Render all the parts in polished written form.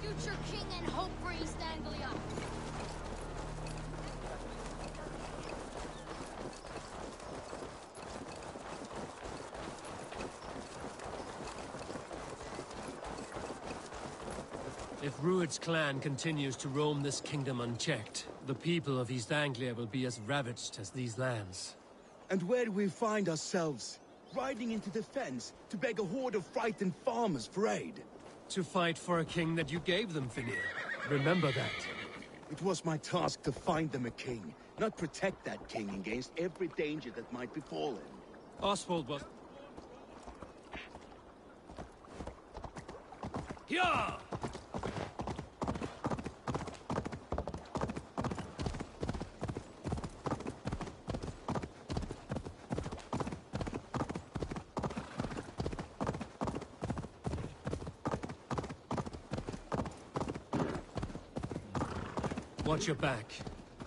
Future king and hope for East Anglia. If Rued's clan continues to roam this kingdom unchecked, the people of East Anglia will be as ravaged as these lands. And where do we find ourselves? Riding into the fence to beg a horde of frightened farmers for aid? To fight for a king that you gave them, Finir. Remember that. It was my task to find them a king, not protect that king against every danger that might befall him. Oswald was... Yeah! Watch your back.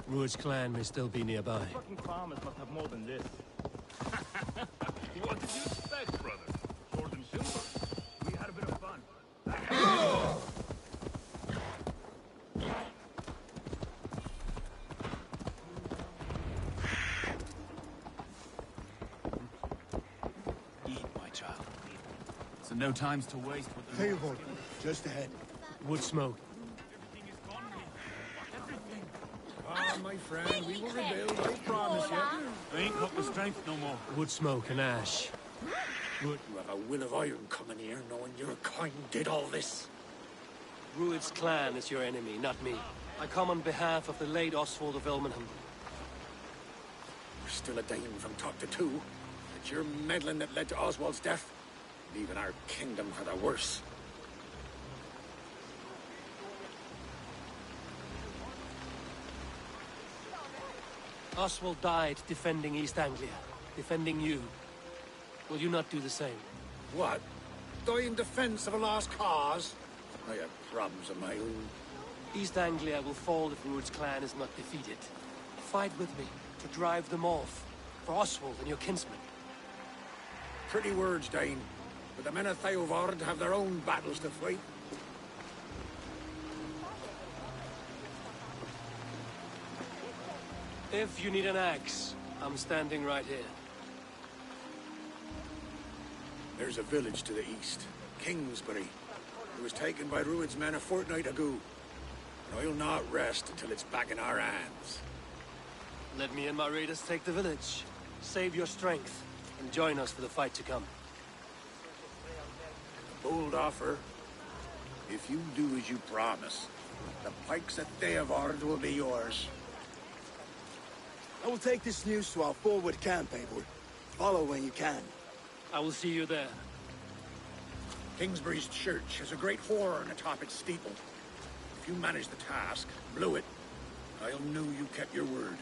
Rued's clan may still be nearby. Fucking farmers must have more than this. What did you expect, brother? Sword and silver. We had a bit of fun. Eat, my child. So no times to waste with the... Theobald, just ahead. Wood smoke. Ah, my friend, we will rebuild, I promise you. I ain't got the strength no more. Wood smoke and ash. Wood. You have a will of iron coming here, knowing your kind did all this. Rued's clan is your enemy, not me. I come on behalf of the late Oswald of Ilmenham. You're still a dame from talk to two. It's your meddling that led to Oswald's death, leaving our kingdom for the worse. Oswald died defending East Anglia, defending you. Will you not do the same? What? Die in defense of a lost cause? I have problems of my own. East Anglia will fall if Rued's clan is not defeated. Fight with me to drive them off, for Oswald and your kinsmen. Pretty words, Dane. But the men of Theovard have their own battles to fight. If you need an axe, I'm standing right here. There's a village to the east, Kingsbury. It was taken by Rued's men a fortnight ago. And I'll not rest until it's back in our hands. Let me and my raiders take the village. Save your strength, and join us for the fight to come. A bold offer. If you do as you promise, the pikes at Theovard will be yours. I will take this news to our forward camp, Eivor. Follow when you can. I will see you there. Kingsbury's church has a great horn atop its steeple. If you manage the task, blew it, I'll know you kept your word.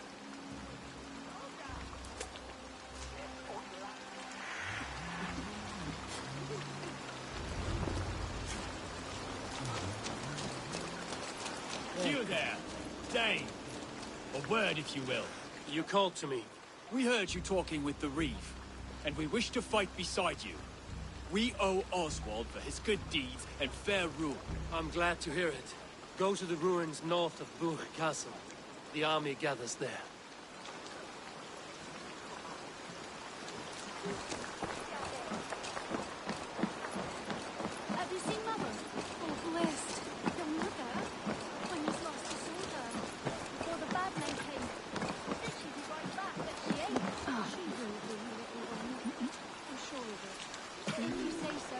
You there, Dane. A word, if you will. You called to me. We heard you talking with the Reeve, and we wish to fight beside you. We owe Oswald for his good deeds and fair rule. I'm glad to hear it. Go to the ruins north of Buch Castle. The army gathers there. Have you seen Mother? Oh, blessed. Your mother? When you lost the soldier. Before the bad men came. Said she'd be right back, but she ain't. She will be, little one. I'm sure of it. If you say so.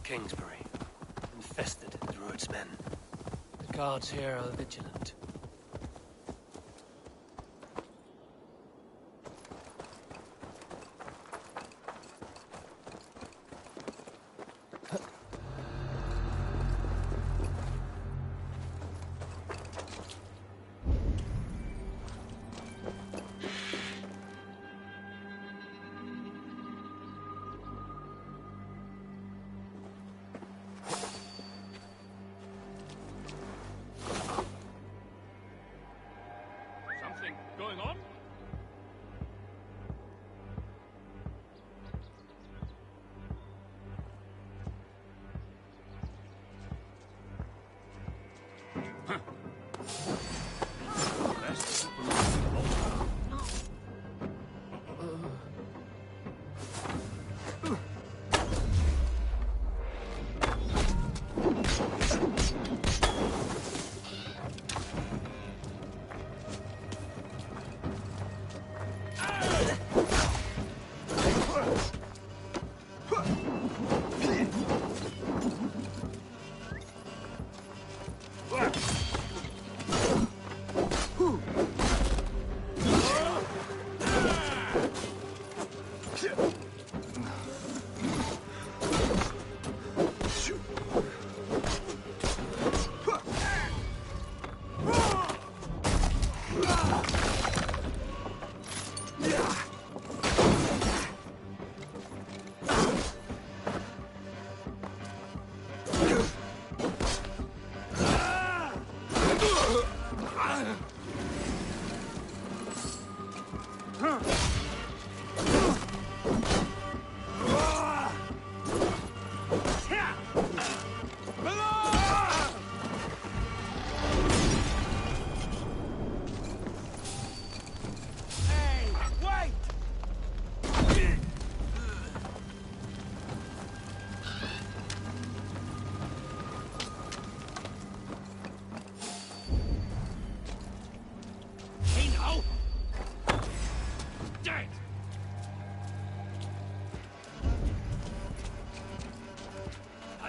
Kingsbury, infested with Druid's men. The guards here are vigilant. Something going on?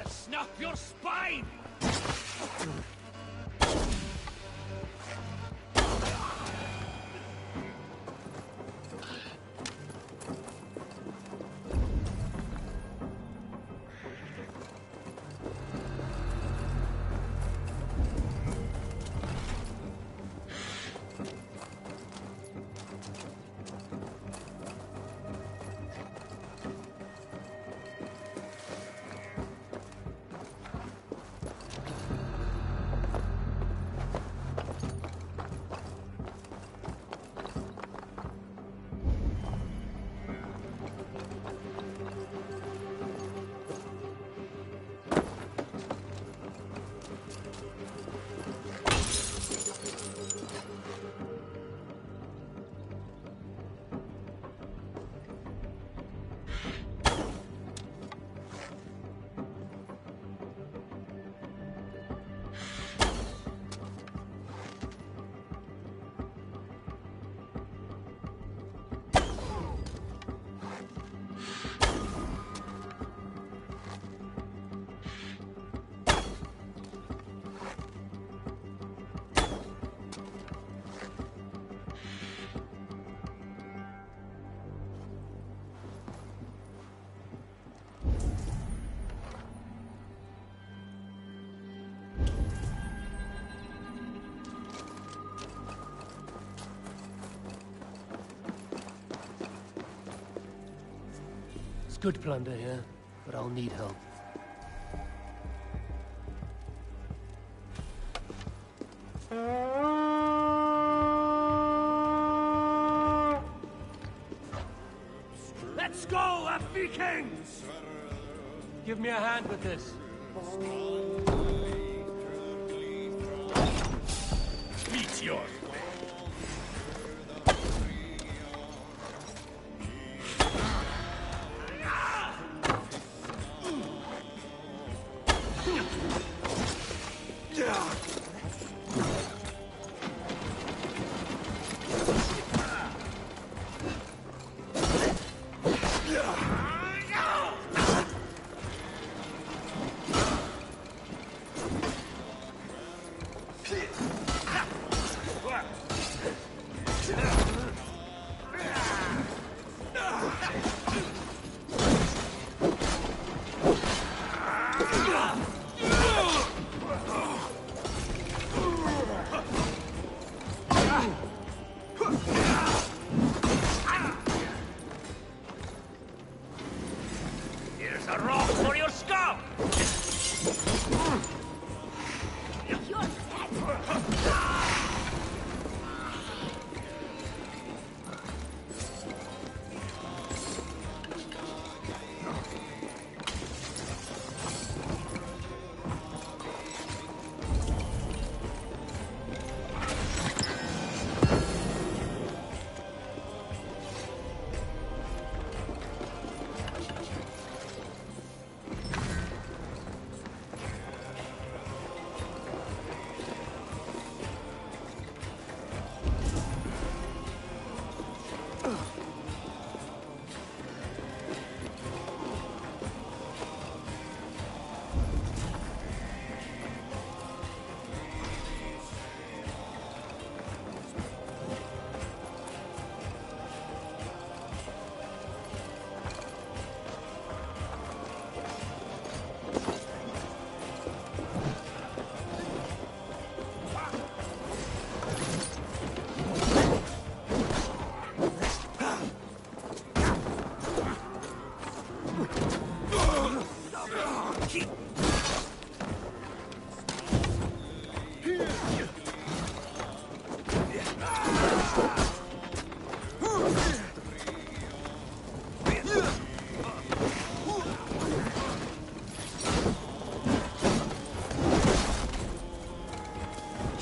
Snap your spine! Good plunder here, but I'll need help. Let's go, Vikings! Give me a hand with this. Meteor! A rock for your skull!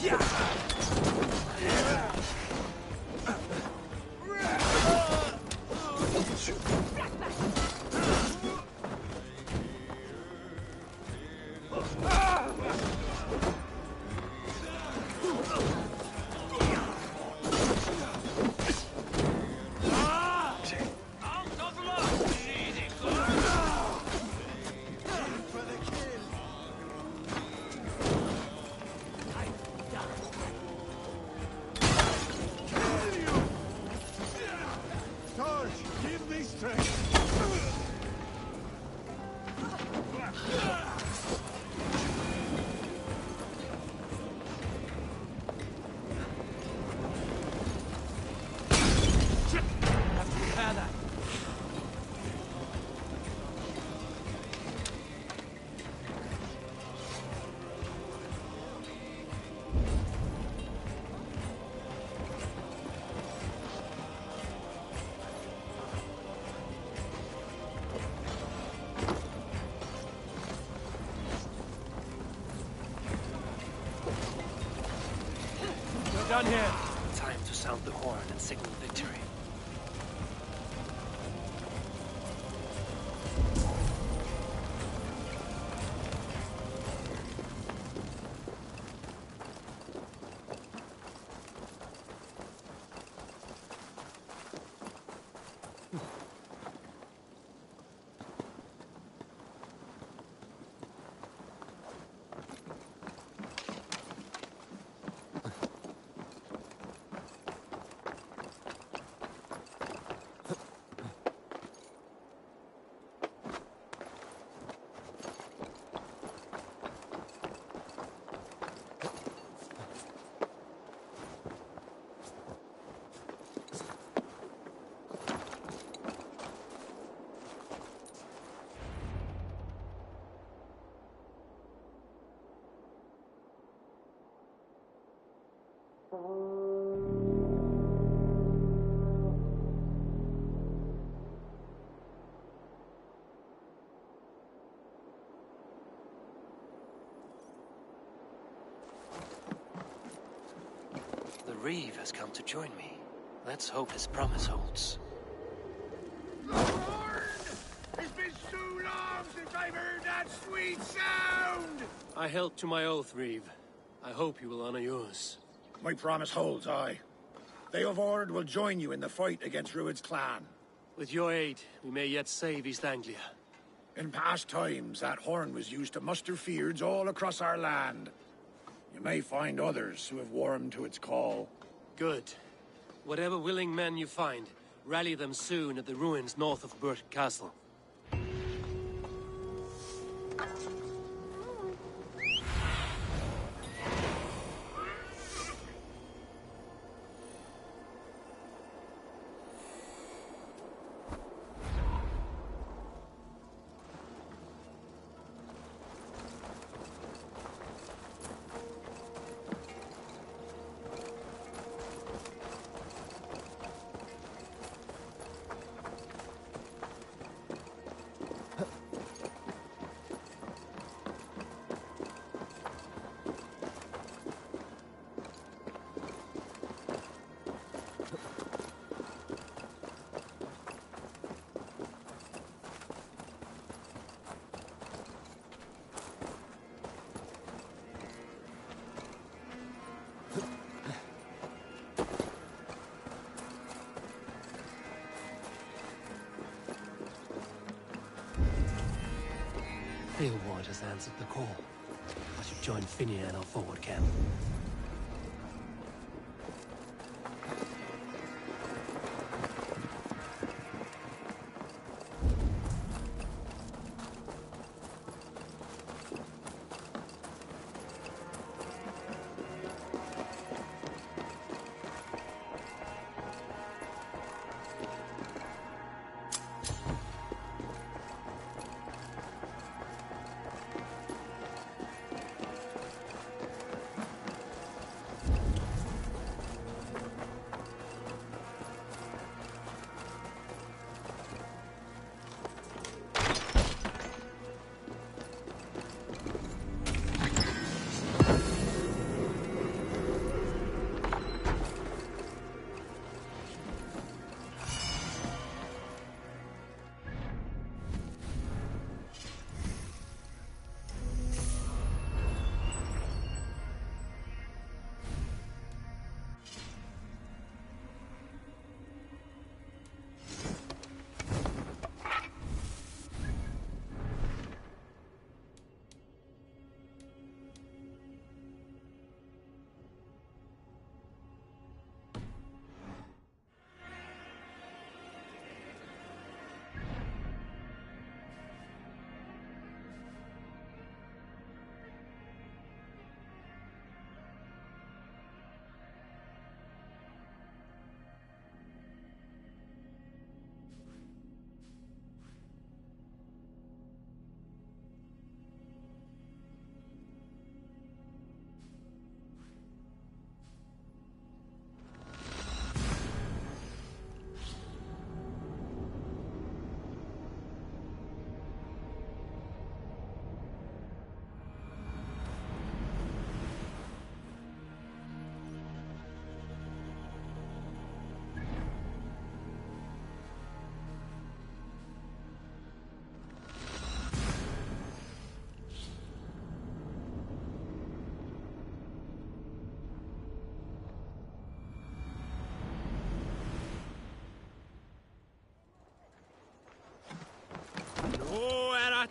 You're dead! Done here. Time to sound the horn and signal victory. The Reeve has come to join me. Let's hope his promise holds. Lord! It's been so long since I've heard that sweet sound! I held to my oath, Reeve. I hope you will honor yours. My promise holds, aye. They of Ord will join you in the fight against Rued's clan. With your aid, we may yet save East Anglia. In past times, that horn was used to muster fyrds all across our land. You may find others who have warmed to its call. Good. Whatever willing men you find, rally them soon at the ruins north of Burt Castle. Beoward has answered the call. I should join Finia in our forward camp.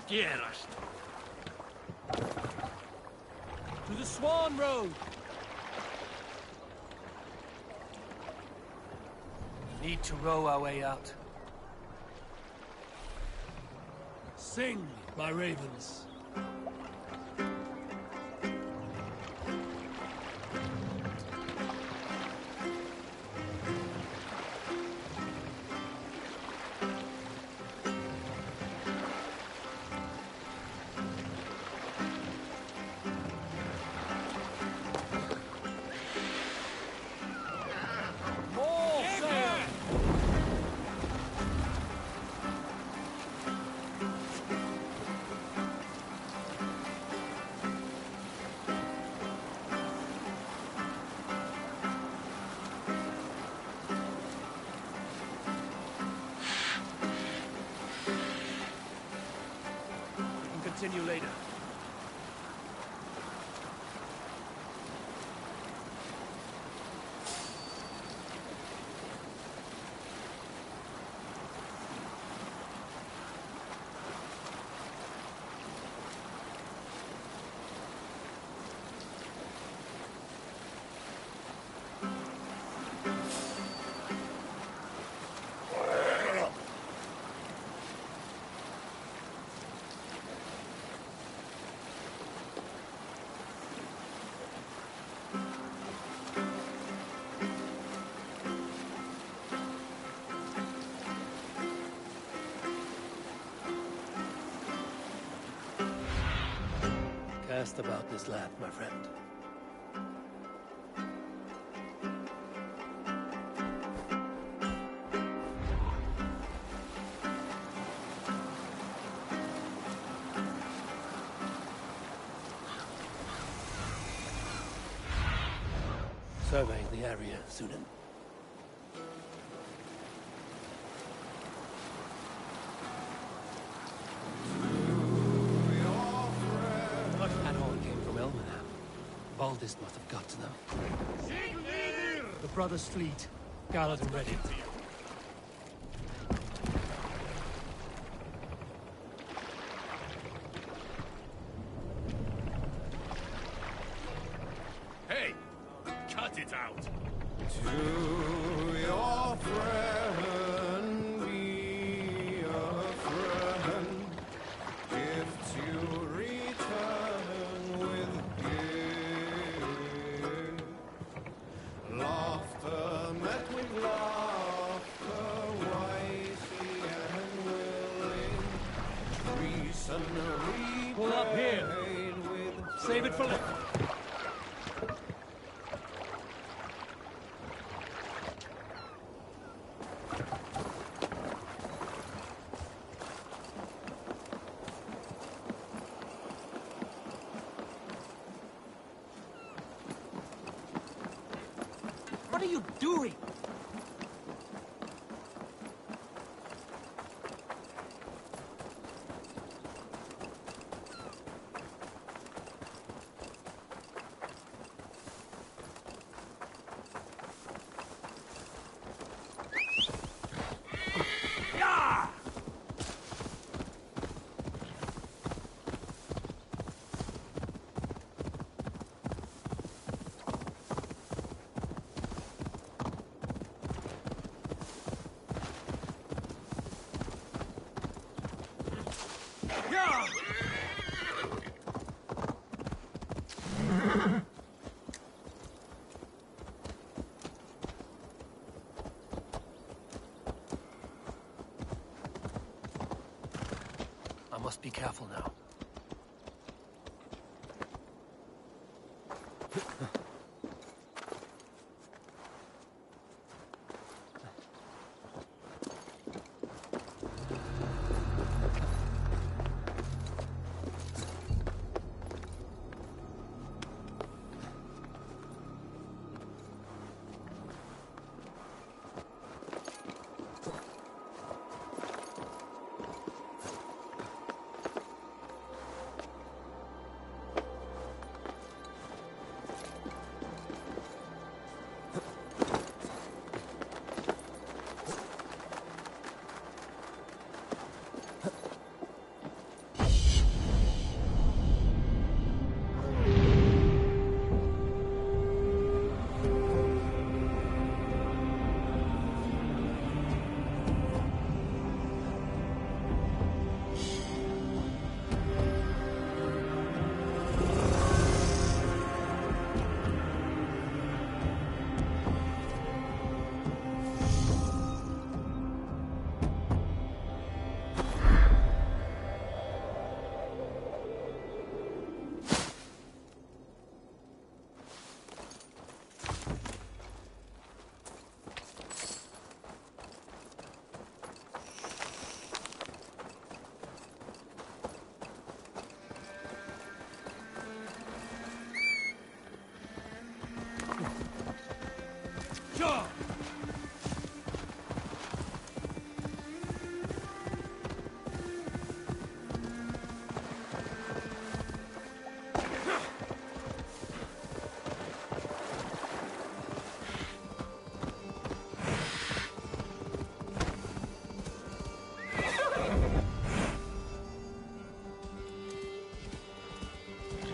Tierras. To the Swan Road. We need to row our way out. Sing, my ravens. Continue later. Cast about this land, my friend. Surveying the area, Sunan. That all came from Elmenham. Baldist must have got to them. The brothers' fleet, gathered and ready. Pull up here. Save it for later. What are you doing? I must be careful now.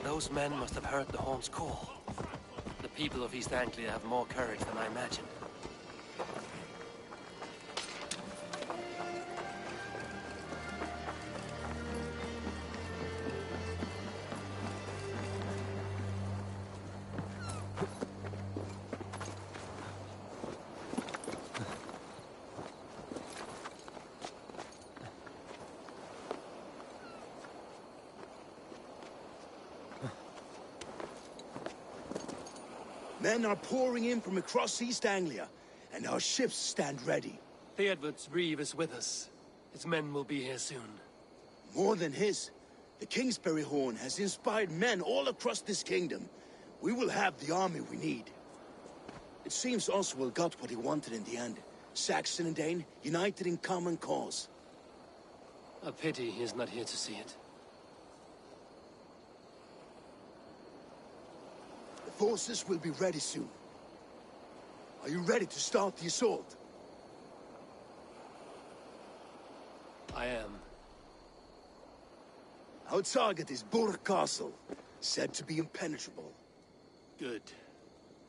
Those men must have heard the horn's call. The people of East Anglia have more courage than I imagined. Men are pouring in from across East Anglia, and our ships stand ready. Theodward's reeve is with us. His men will be here soon. More than his, the Kingsbury Horn has inspired men all across this kingdom. We will have the army we need. It seems Oswald got what he wanted in the end. Saxon and Dane united in common cause. A pity he is not here to see it. The forces will be ready soon. Are you ready to start the assault? I am. Our target is Burg Castle, said to be impenetrable. Good.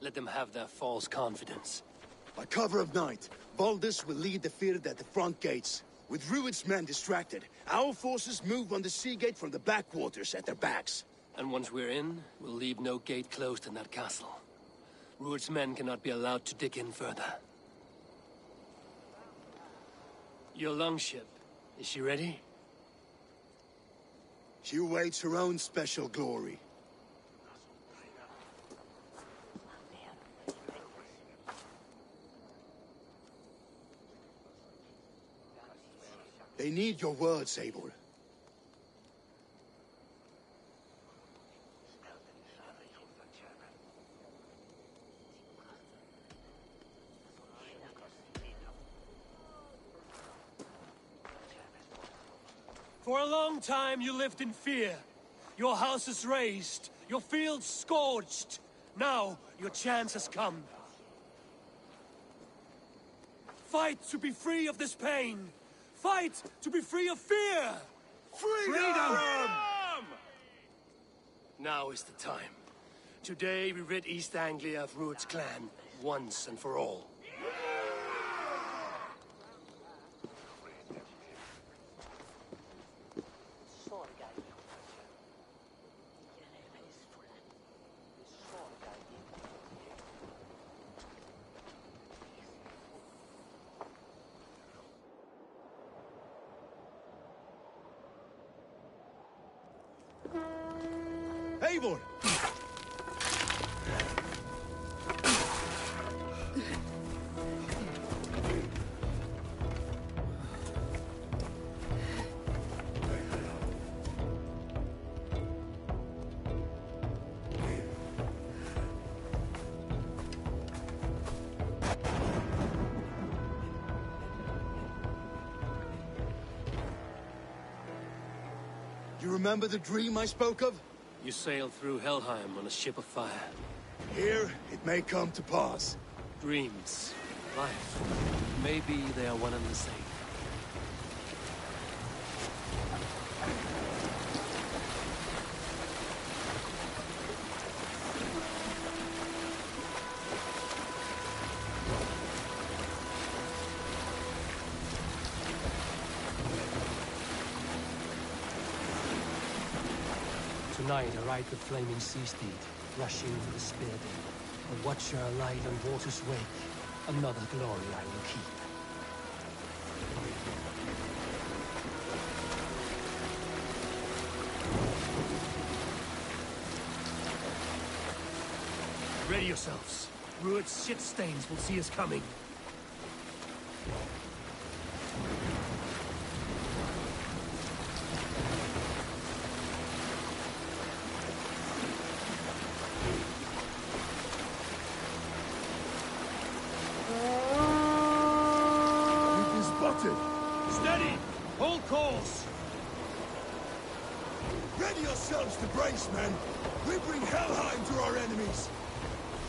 Let them have their false confidence. By cover of night, Baldus will lead the field at the front gates. With Rued's men distracted, our forces move on the sea gate from the backwaters at their backs. And once we're in, we'll leave no gate closed in that castle. Rued's men cannot be allowed to dig in further. Your longship, is she ready? She awaits her own special glory. They need your words, Eivor. For a long time you lived in fear. Your houses razed, your fields scorched. Now your chance has come. Fight to be free of this pain. Fight to be free of fear. Freedom! Now is the time. Today we rid East Anglia of Rued's clan, once and for all. Eivor! You remember the dream I spoke of? You sailed through Helheim on a ship of fire. Here, it may come to pass. Dreams, life, maybe they are one and the same. Tonight I ride the flaming sea steed, rushing to the spear den. A watcher alight on water's wake, another glory I will keep. Ready yourselves. Rued's shit stains will see us coming. Steady! Hold course! Ready yourselves to brace, men! We bring Helheim to our enemies!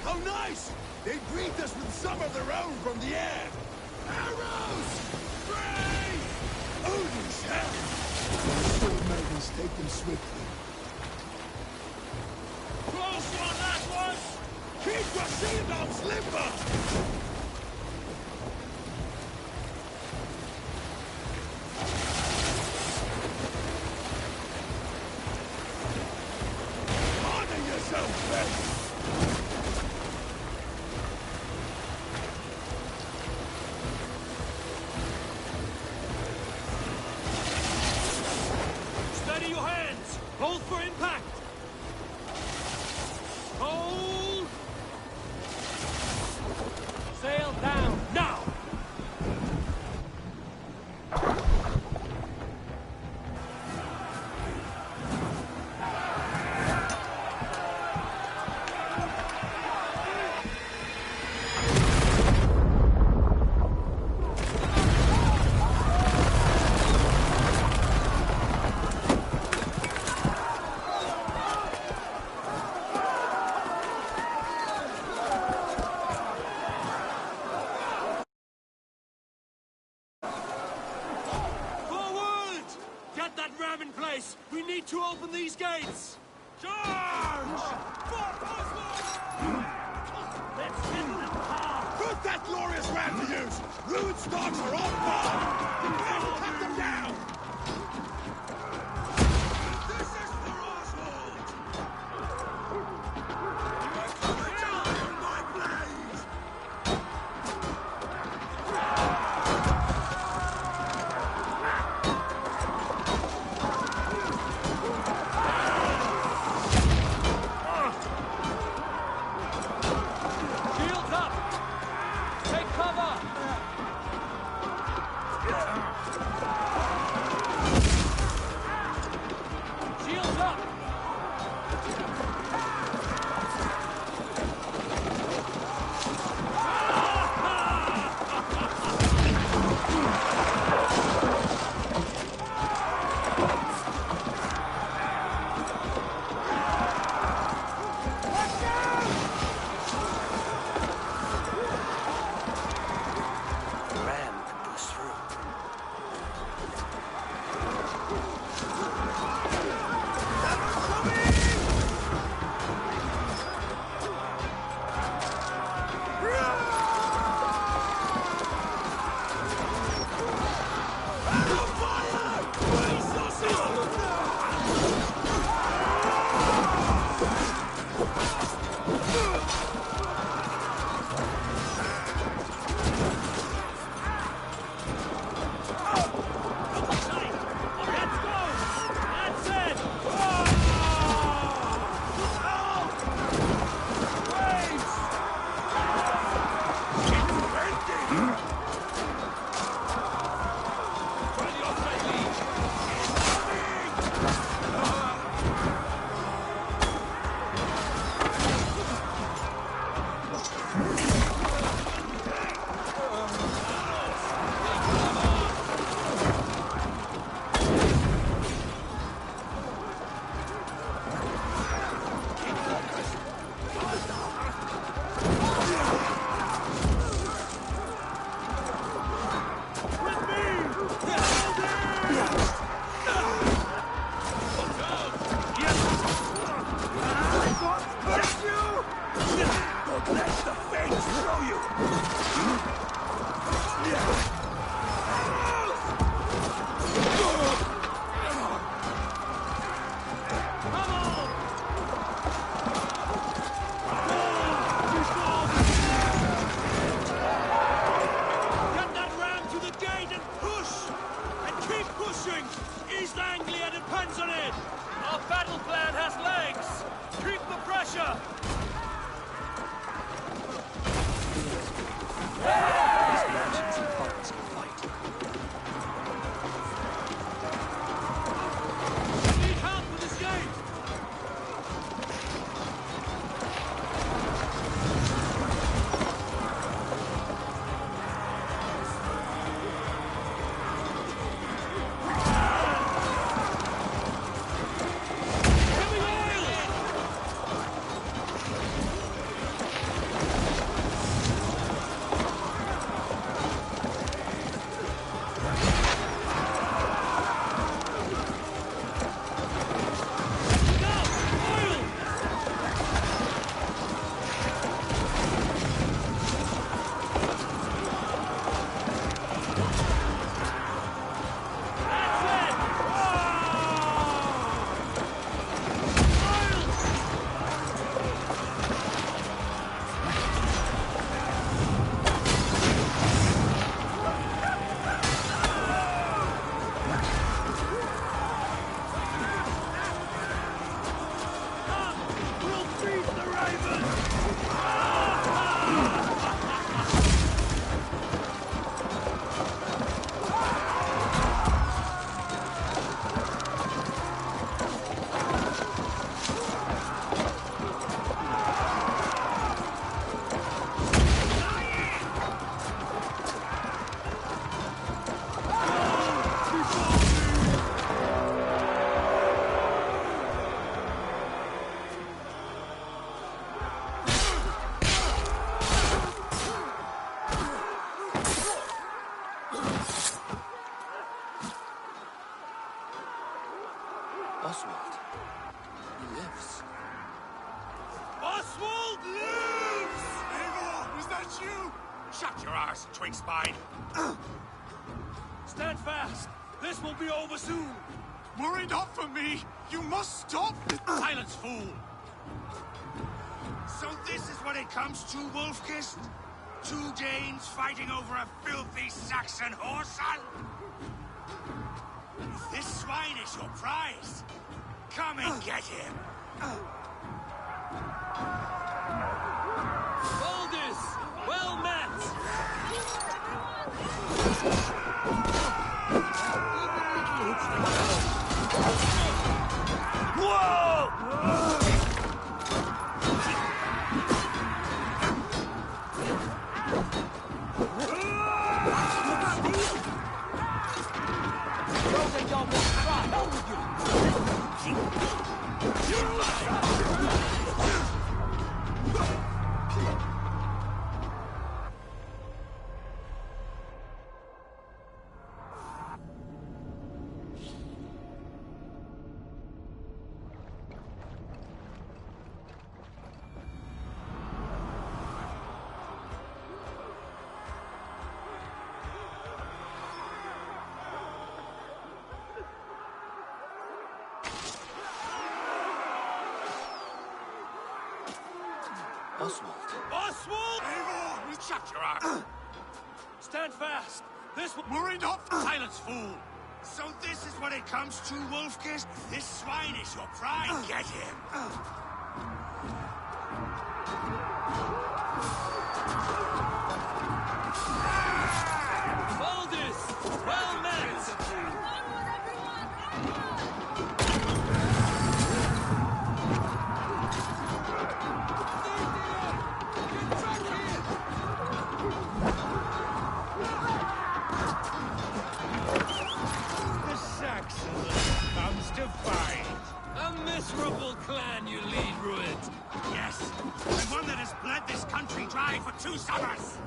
How nice! They greet us with some of their own from the air! Arrows! Brave! Odin's hell! Sword maidens take them swiftly. Close one, that was! Keep your shield arms limber! Steady your hands! Hold for impact! Hold! Sail down, now! In place! We need to open these gates! Charge! Let's hit them hard! Put that glorious ram to use! Ruined stocks are on fire! Prepare to cut them down! This is for Oswald! You're coming down, my blade! East Anglia depends on it! Our battle plan has legs! Keep the pressure! These merchants and pirates can fight. Need help with this gate! Oswald. He lives. Oswald lives! Eivor, was that you? Shut your arse, twig spine. Stand fast! This will be over soon! Worry not for me. You must stop. Silence, fool! So this is what it comes to, Wolfkist? Two Danes fighting over a filthy Saxon whoreson? If this swine is your prize, come and get him. Baldus! Well met! Oswald. Oswald! Eivor, shut your arse. Stand fast! This will... Worry not. Silence, fool! So this is what it comes to, Wolfkist? This swine is your prize. Get him. Baldus! Well met! The Saxon comes to fight. A miserable clan you lead, Rued. Yes, and one that has bled this country dry for 2 summers.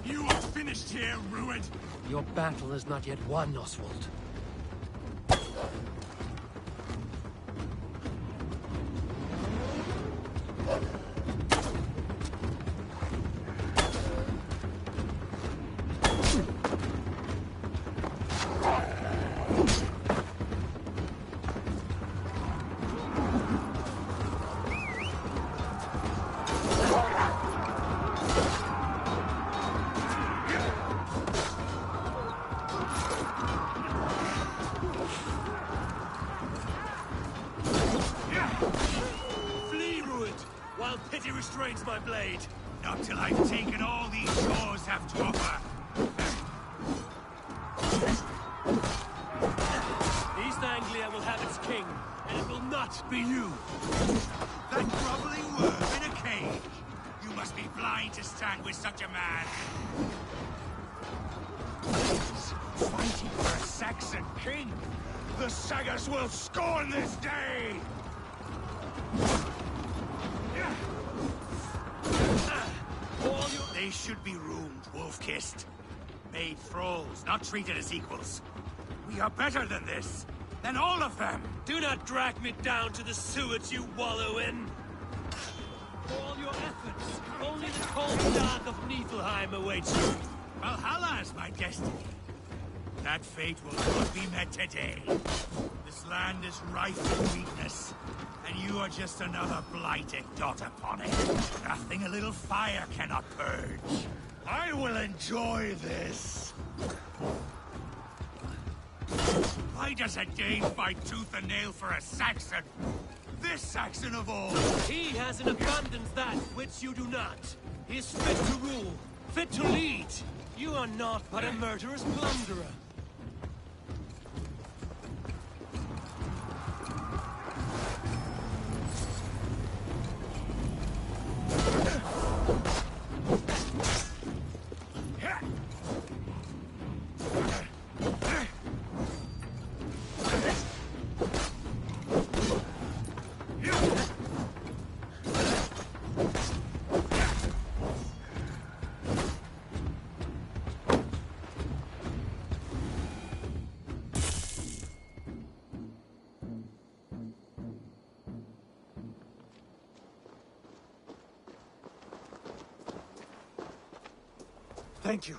You are finished here, Rued. Your battle is not yet won, Oswald. swings my blade. Not till I've taken all these shores have to offer. East Anglia will have its king, and it will not be you. That groveling worm in a cage. You must be blind to stand with such a man. Fighting for a Saxon king. The Sagas will scorn this day! They should be ruined, wolf-kissed. Made thralls, not treated as equals. We are better than this. Than all of them. Do not drag me down to the sewage you wallow in. For all your efforts, only the cold dark of Niflheim awaits you. Valhalla is my destiny. That fate will not be met today. This land is rife with weakness, and you are just another blighted dot upon it. Nothing a little fire cannot purge. I will enjoy this. Why does a Dane fight tooth and nail for a Saxon? This Saxon of all! He has in abundance that which you do not. He is fit to rule, fit to lead. You are not but a murderous plunderer. Thank you.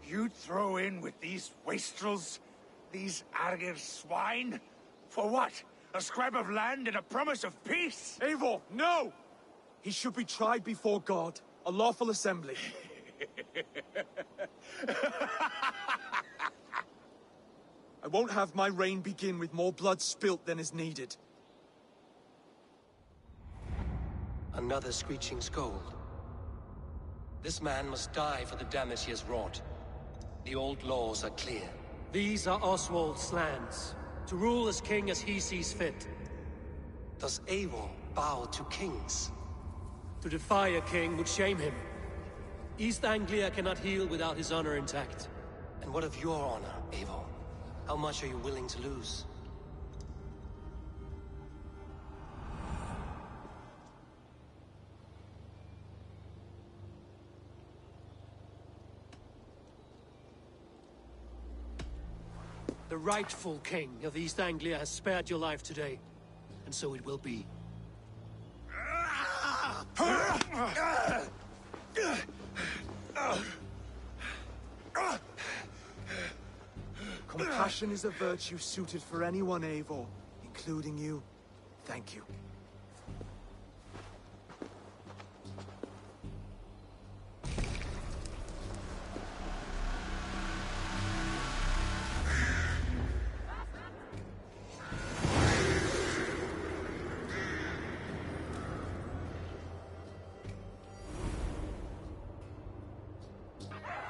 You'd throw in with these wastrels? These Argir swine? For what? A scrap of land and a promise of peace? Eivor, no! He should be tried before God, a lawful assembly. I won't have my reign begin with more blood spilt than is needed. Another screeching scold. This man must die for the damage he has wrought. The old laws are clear. These are Oswald's lands, to rule as king as he sees fit. Does Eivor bow to kings? To defy a king would shame him. East Anglia cannot heal without his honor intact. And what of your honor, Eivor? How much are you willing to lose? The rightful king of East Anglia has spared your life today, and so it will be. Compassion is a virtue suited for anyone, Eivor, including you. Thank you.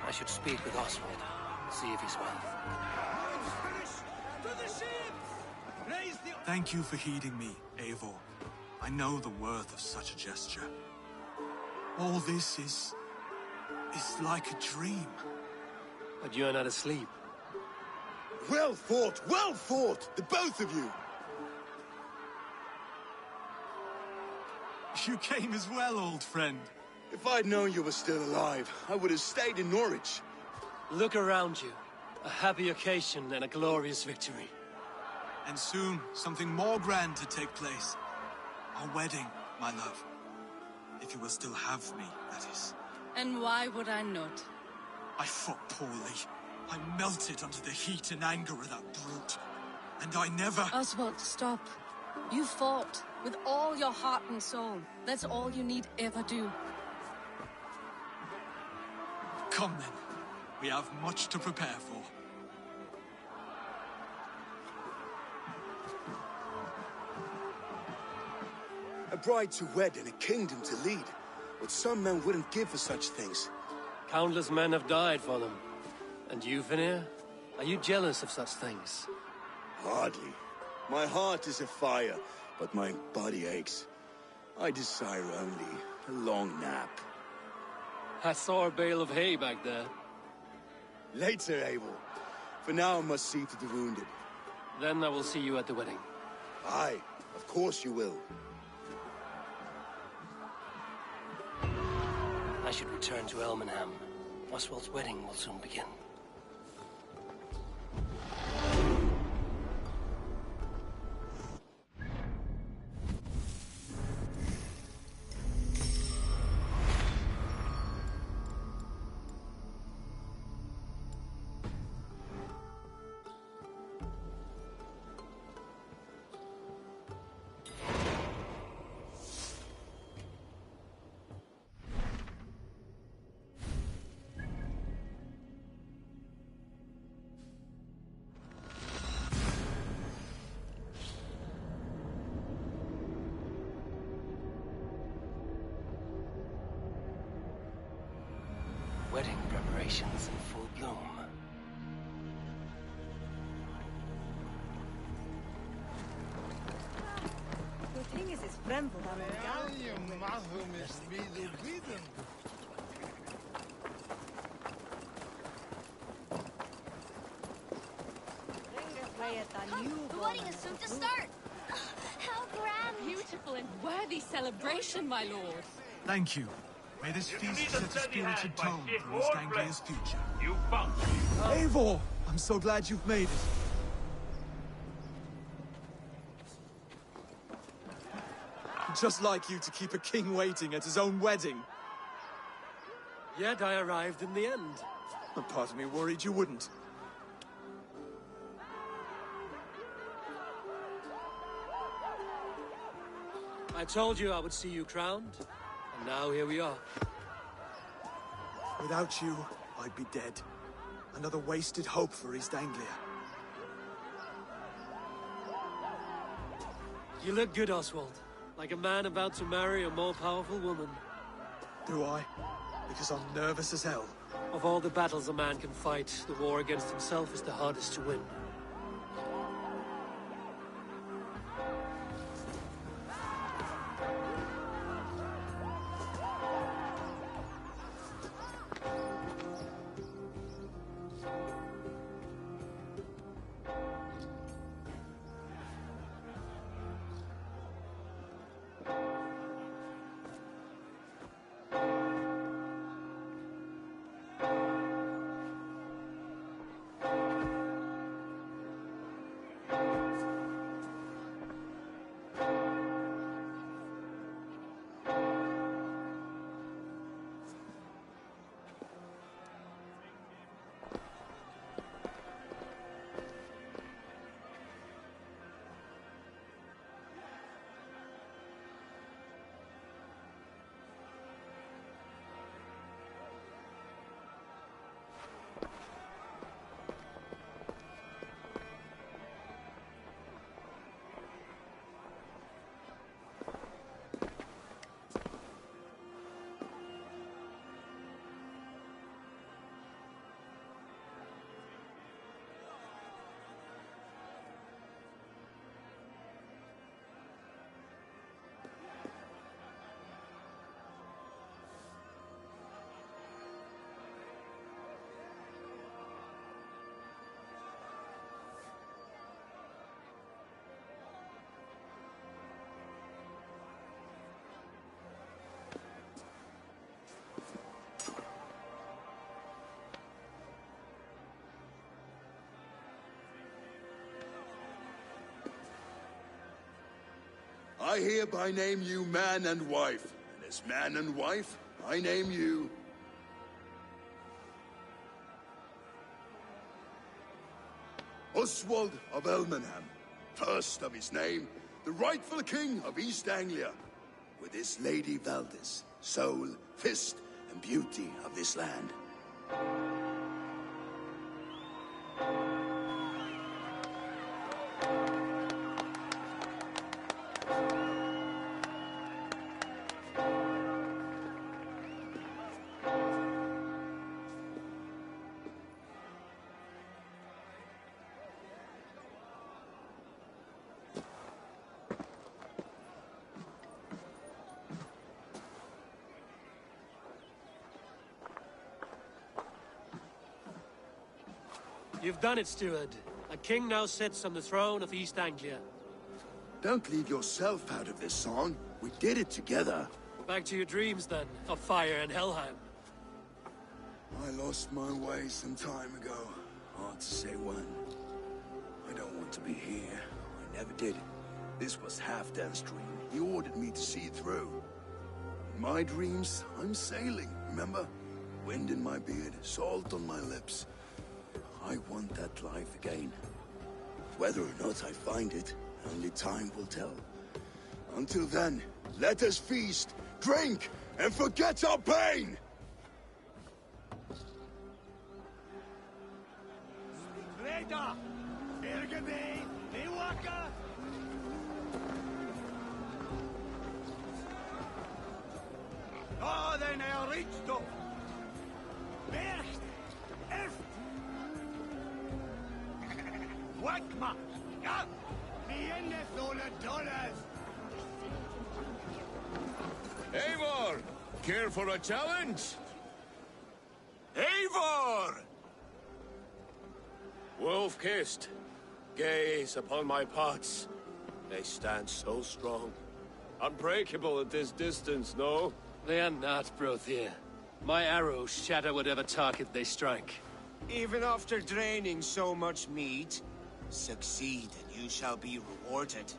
I should speak with Oswald, see if he's well. Thank you for heeding me, Eivor. I know the worth of such a gesture. All this is like a dream. But you are not asleep. Well fought, the both of you. You came as well, old friend. If I'd known you were still alive, I would have stayed in Norwich. Look around you. A happy occasion and a glorious victory. And soon, something more grand to take place. Our wedding, my love. If you will still have me, that is. And why would I not? I fought poorly. I melted under the heat and anger of that brute. And I never... Oswald, stop. You fought with all your heart and soul. That's all you need ever do. Come then. We have much to prepare for. A bride to wed and a kingdom to lead. What some men wouldn't give for such things. Countless men have died for them. And you, Vanir? Are you jealous of such things? Hardly. My heart is afire, but my body aches. I desire only a long nap. I saw a bale of hay back there. Later, Abel. For now, I must see to the wounded. Then I will see you at the wedding. Aye, of course you will. I should return to Elmenham. Oswald's wedding will soon begin. Wedding preparations in full bloom. The thing is fremd aan elkaar. The wedding is soon to start. How grand! Beautiful and worthy celebration, my lord. Thank you. May this feast set a spirited tone for East Anglia's future. You found me. Eivor! I'm so glad you've made it. Just like you to keep a king waiting at his own wedding. Yet I arrived in the end. A part of me worried you wouldn't. I told you I would see you crowned, and now here we are. Without you, I'd be dead. Another wasted hope for East Anglia. You look good, Oswald. Like a man about to marry a more powerful woman. Do I? Because I'm nervous as hell. Of all the battles a man can fight, the war against himself is the hardest to win. I hereby name you man and wife, and as man and wife, I name you... Oswald of Elmenham, first of his name, the rightful king of East Anglia, with his lady Valdis, soul, fist, and beauty of this land. You've done it, steward. A king now sits on the throne of East Anglia. Don't leave yourself out of this song. We did it together. Back to your dreams, then, of fire and Helheim. I lost my way some time ago. Hard to say when. I don't want to be here. I never did. This was Halfdan's dream. He ordered me to see it through. In my dreams, I'm sailing, remember? Wind in my beard, salt on my lips. I want that life again. Whether or not I find it, only time will tell. Until then, let us feast, drink, and forget our pain! Reda! Ergebe! Newaka! Oh, then I reached up! Bercht! Eft! Wakma! Ja! Mienne $100! Eivor! Care for a challenge? Eivor! Wolf-kissed. Gaze upon my pots. They stand so strong. Unbreakable at this distance, no? They are not, Brothier. My arrows shatter whatever target they strike. Even after draining so much meat, succeed and you shall be rewarded.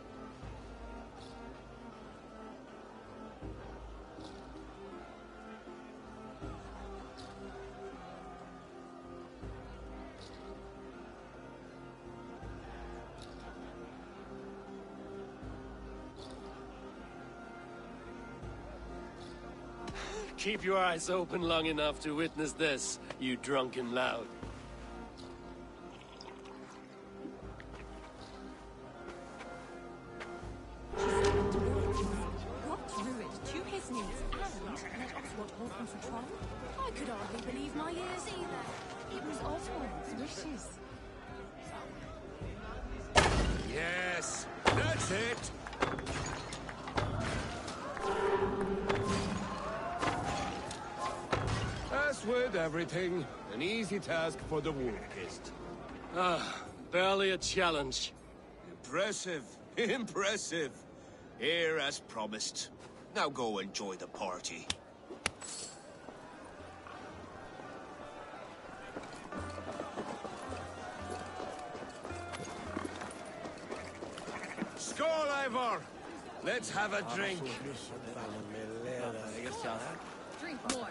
Keep your eyes open long enough to witness this, you drunken lout. Got through it to his knees and let Oswald hold him for trial. I could hardly believe my ears either. It was Oswald's wishes. Yes, that's it! As with everything, an easy task for the wolf-kissed. Ah, barely a challenge. Impressive, impressive. Here as promised. Now go enjoy the party. Skål, Eivor! Let's have a drink. Drink more.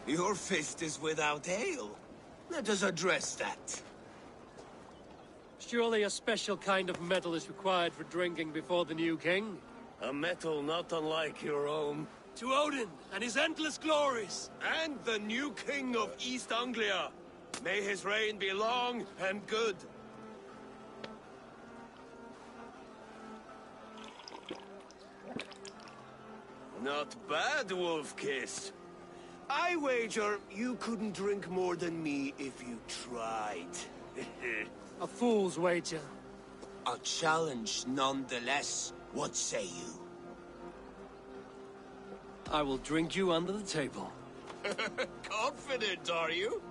Your fist is without ale. Let us address that. Surely a special kind of metal is required for drinking before the new king? A metal not unlike your own. To Odin and his endless glories! And the new king of East Anglia. May his reign be long and good. Not bad, Wolf-kissed. I wager you couldn't drink more than me if you tried. A fool's wager. A challenge nonetheless. What say you? I will drink you under the table. Confident, are you?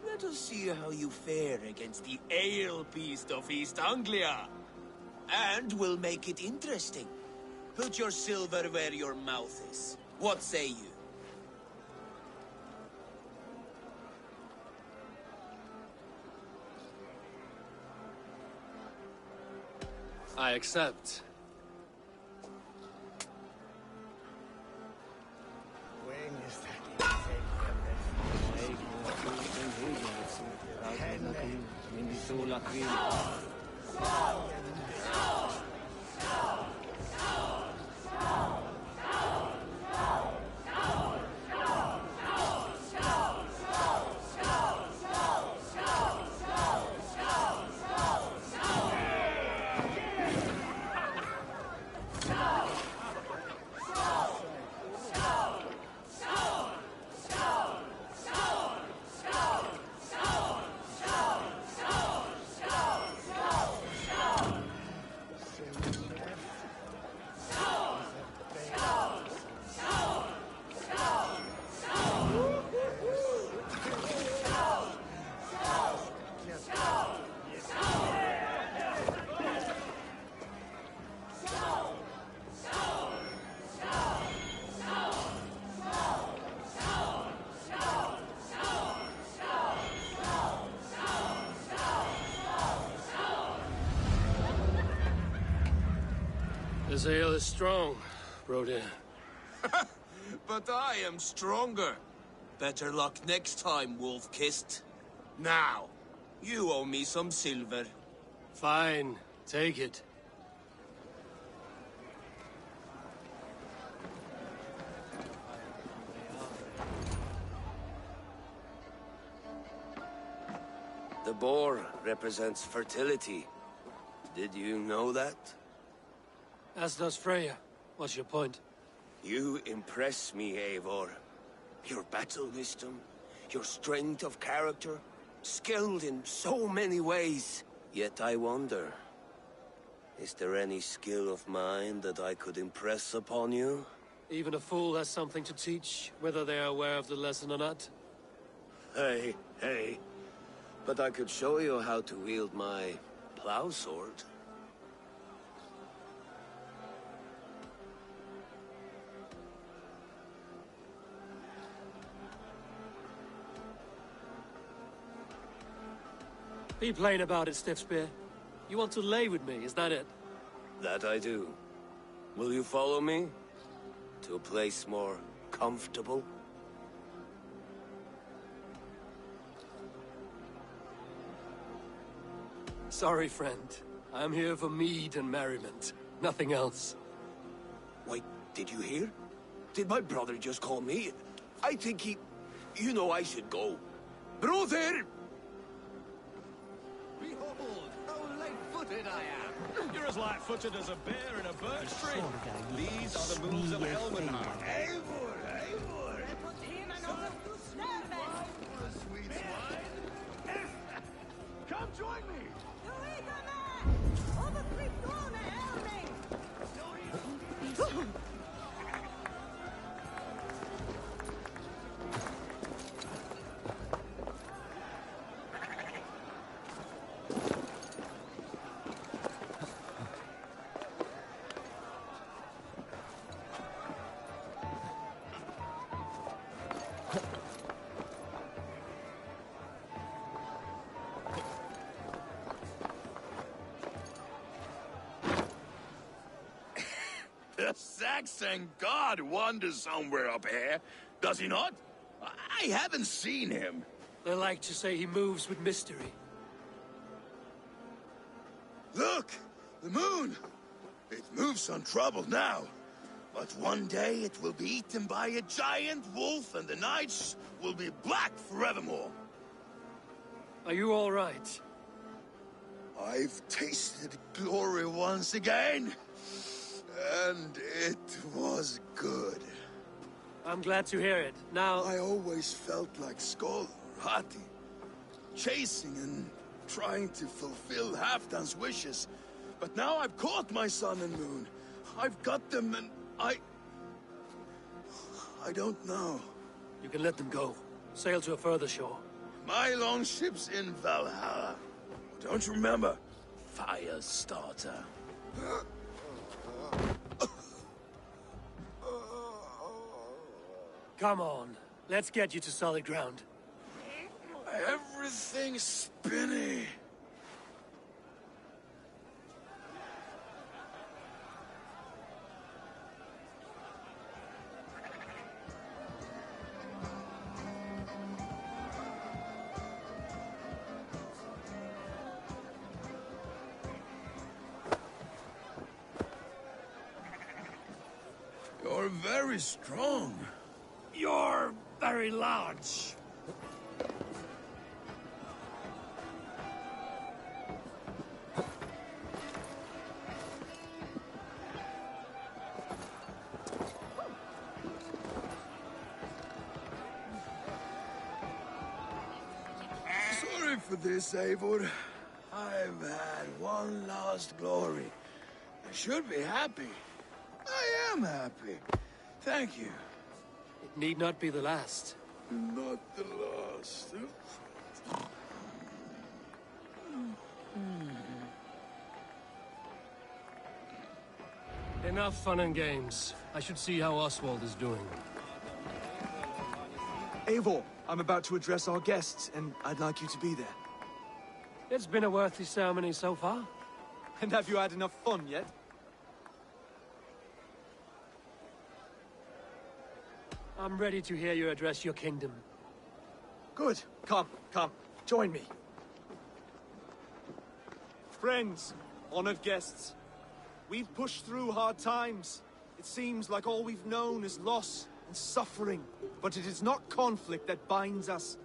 Let us see how you fare against the ale beast of East Anglia. And we'll make it interesting. Put your silver where your mouth is. What say you? I accept. This ale is strong, Broder. But I am stronger. Better luck next time, Wolf-Kissed. Now, you owe me some silver. Fine, take it. The boar represents fertility. Did you know that? As does Freya. What's your point? You impress me, Eivor. Your battle wisdom, your strength of character, skilled in so many ways. Yet I wonder, is there any skill of mine that I could impress upon you? Even a fool has something to teach, whether they are aware of the lesson or not. Hey. But I could show you how to wield my plow sword. Be plain about it, Stiffspear. You want to lay with me, is that it? That I do. Will you follow me? To a place more comfortable? Sorry, friend. I'm here for mead and merriment. Nothing else. Wait, did you hear? Did my brother just call me? I think he... You know I should go. Brother! Behold, how light-footed I am. You're as light-footed as a bear in a birch tree. These are the moves of Elmenhar. Eivor! Sweet swine. Come join me. The Saxon god wanders somewhere up here, does he not? I haven't seen him. They like to say he moves with mystery. Look! The moon! It moves untroubled now. But one day it will be eaten by a giant wolf and the nights will be black forevermore. Are you all right? I've tasted glory once again. And it was good. I'm glad to hear it. Now... I always felt like Skoll, Hati, chasing and trying to fulfill Halfdan's wishes. But now I've caught my sun and moon. I've got them and I don't know. You can let them go. Sail to a further shore. My longship's in Valhalla. Don't you remember? Firestarter. Come on. Let's get you to solid ground. Everything's spinny. You're very strong. You're very large. Sorry for this, Eivor. I've had one last glory. I should be happy. I am happy. Thank you. It need not be the last. Not the last. Enough fun and games. I should see how Oswald is doing. Eivor, I'm about to address our guests, and I'd like you to be there. It's been a worthy ceremony so far. And have you had enough fun yet? I'm ready to hear you address your kingdom. Good. Come, come. Join me. Friends, honored guests. We've pushed through hard times. It seems like all we've known is loss and suffering. But it is not conflict that binds us.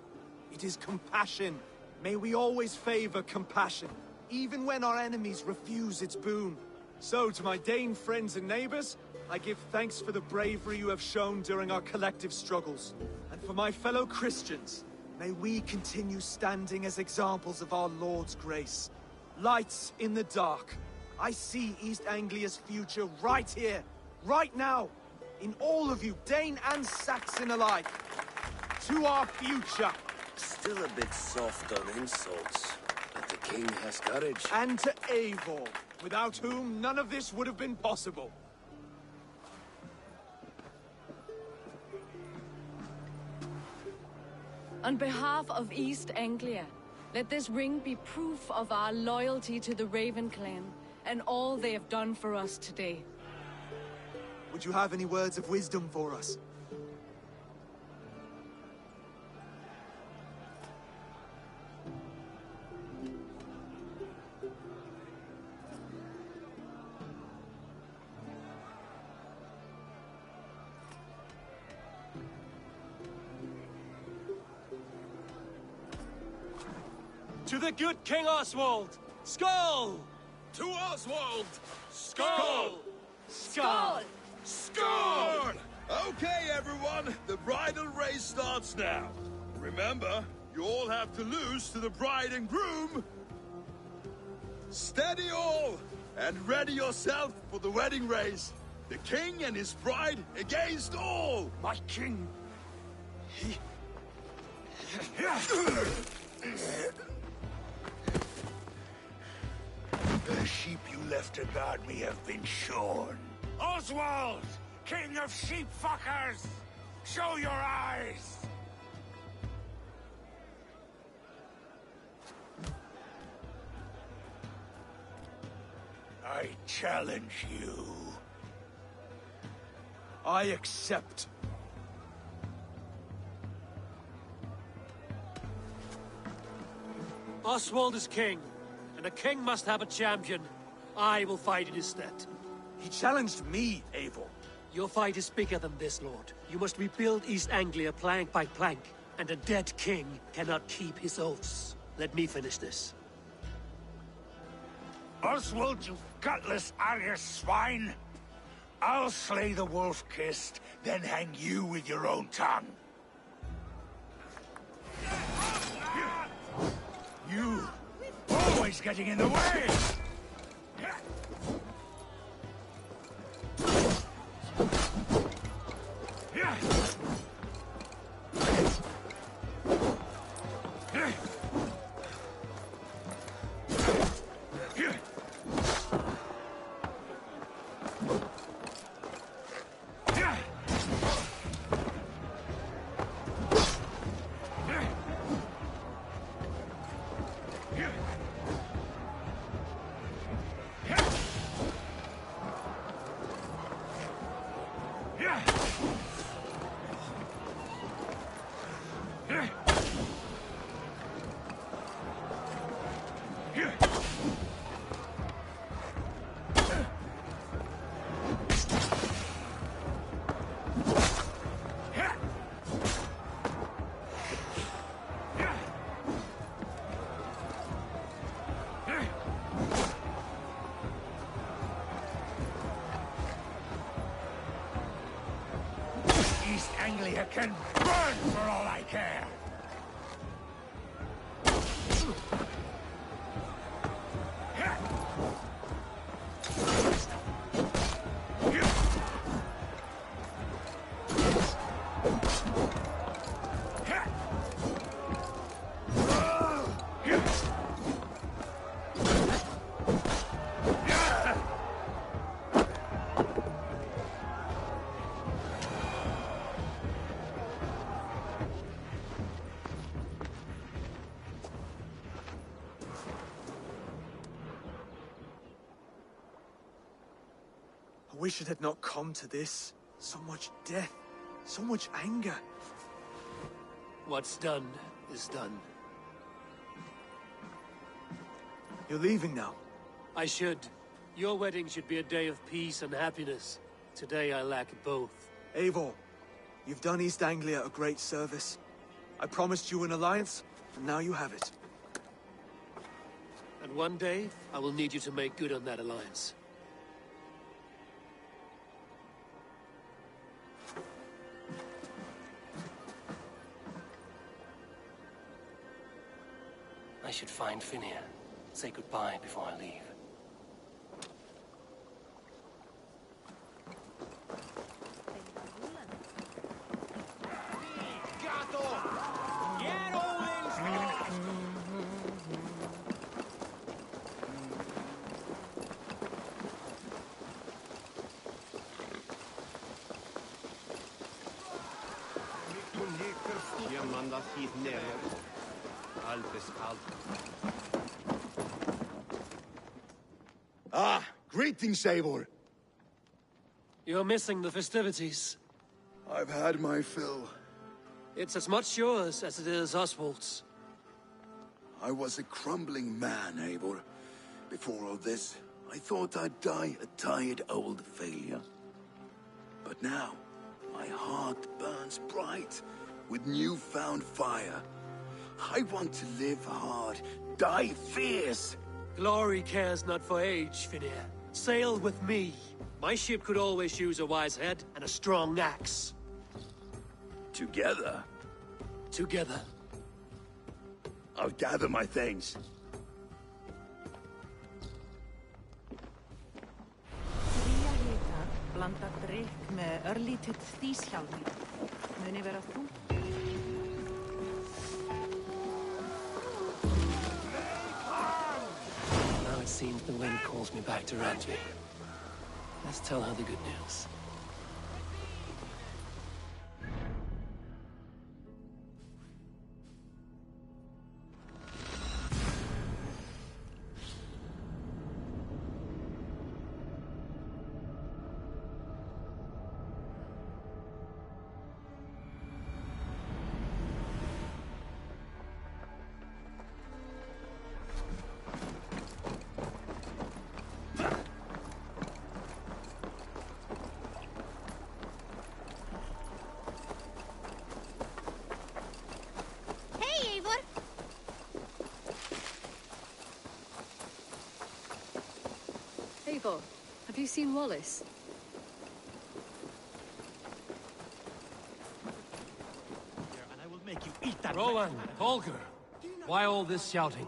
It is compassion. May we always favor compassion, even when our enemies refuse its boon. So, to my Dane friends and neighbors, I give thanks for the bravery you have shown during our collective struggles. And for my fellow Christians, may we continue standing as examples of our Lord's grace. Lights in the dark. I see East Anglia's future right here, right now, in all of you, Dane and Saxon alike. To our future. Still a bit soft on insults, but the king has courage. And to Eivor, without whom none of this would have been possible. On behalf of East Anglia, let this ring be proof of our loyalty to the Raven clan and all they have done for us today. Would you have any words of wisdom for us? To the good King Oswald! Skull! To Oswald! Skull! Skull! Skull! Okay, everyone, the bridal race starts now. Remember, you all have to lose to the bride and groom. Steady all, and ready yourself for the wedding race. The king and his bride against all. My king. The sheep you left to guard me have been shorn. Oswald! King of sheep fuckers! Show your eyes! I challenge you. I accept. Oswald is king, and a king must have a champion. I will fight in his stead. He challenged me, Eivor. Your fight is bigger than this, Lord. You must rebuild East Anglia plank by plank, and a dead king cannot keep his oaths. Let me finish this. Oswald, you gutless Arya swine! I'll slay the wolf-kissed, then hang you with your own tongue. You always getting in the way! East Anglia can burn for all I care! I wish it had not come to this. So much death, So much anger. What's done is done. You're leaving now. I should. Your wedding should be a day of peace and happiness. Today I lack both. Eivor, you've done East Anglia a great service. I promised you an alliance, and now you have it. And one day, I will need you to make good on that alliance. I should find Finir. Say goodbye before I leave. Ah, greetings, Eivor. You're missing the festivities. I've had my fill. It's as much yours as it is Oswald's. I was a crumbling man, Eivor. Before all this, I thought I'd die a tired old failure. But now, my heart burns bright with newfound fire. I want to live hard, die fierce. Glory cares not for age, Finir. Sail with me. My ship could always use a wise head and a strong axe. Together? Together. I'll gather my things. Fría hita blanda drykk með örlítið stíshjálmi. Muni vera þú? Now it seems the wind calls me back to Ranji. Let's tell her the good news. Eivor, have you seen Wallace? And I will make you eat that. Roland, Holger, why all this shouting?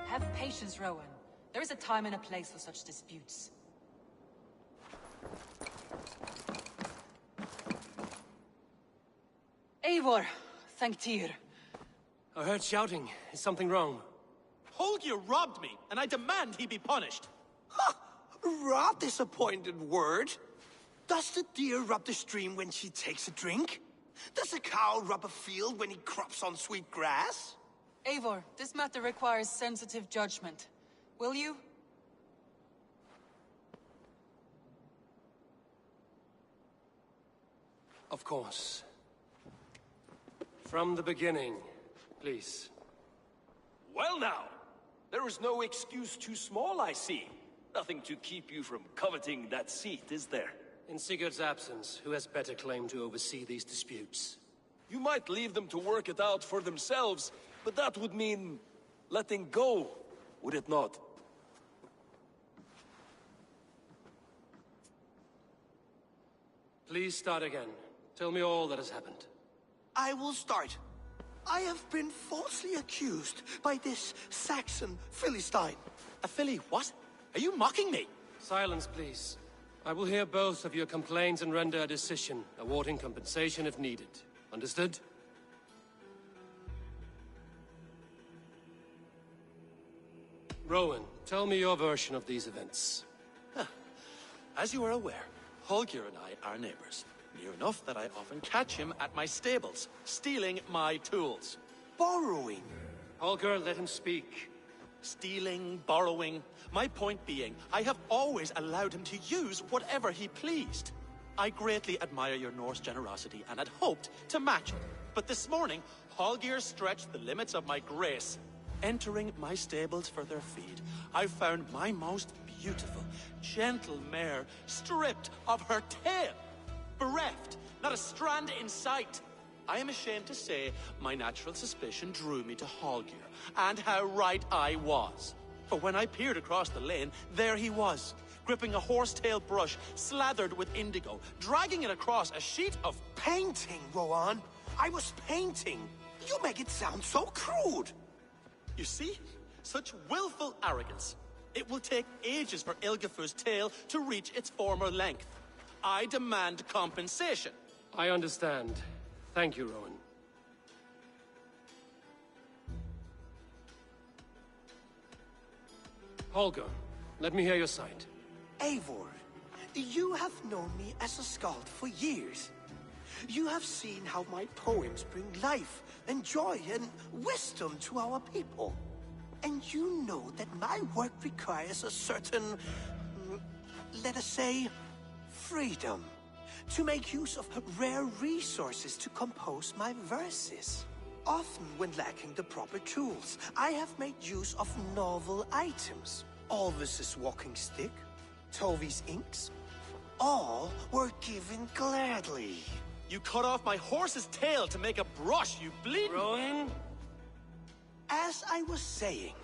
Have patience, Rowan. There is a time and a place for such disputes. Eivor, thank Tyr. I heard shouting. Is something wrong? Holger robbed me, and I demand he be punished. Robbed is a pointed word. Does the deer rub the stream when she takes a drink? Does a cow rub a field when he crops on sweet grass? Eivor, this matter requires sensitive judgment. Will you? Of course. From the beginning, please. Well now, there is no excuse too small, I see. Nothing to keep you from coveting that seat, is there? In Sigurd's absence, who has better claim to oversee these disputes? You might leave them to work it out for themselves, but that would mean letting go, would it not? Please start again. Tell me all that has happened. I will start. I have been falsely accused by this Saxon Philistine. A Philly what? Are you mocking me? Silence, please. I will hear both of your complaints and render a decision, awarding compensation if needed. Understood? Rowan, tell me your version of these events. As you are aware, Holger and I are neighbors. Near enough that I often catch him at my stables, stealing my tools. Borrowing. Holger, let him speak. Stealing, borrowing. My point being, I have always allowed him to use whatever he pleased. I greatly admire your Norse generosity and had hoped to match it. But this morning, Holger stretched the limits of my grace. Entering my stables for their feed, I found my most beautiful, gentle mare stripped of her tail. Bereft, not a strand in sight. I am ashamed to say my natural suspicion drew me to Holger, and how right I was. For when I peered across the lane, there he was, gripping a horsetail brush slathered with indigo, dragging it across a sheet of painting, Rowan. I was painting. You make it sound so crude. You see? Such willful arrogance. It will take ages for Ilgafur's tail to reach its former length. I demand compensation. I understand. Thank you, Rowan. Holger, let me hear your side. Eivor, you have known me as a skald for years. You have seen how my poems bring life and joy and wisdom to our people. And you know that my work requires a certain, let us say, freedom. To make use of rare resources to compose my verses. Often when lacking the proper tools, I have made use of novel items. Alvis's walking stick, Tovi's inks, all were given gladly. You cut off my horse's tail to make a brush, you bleed. Rowan? As I was saying,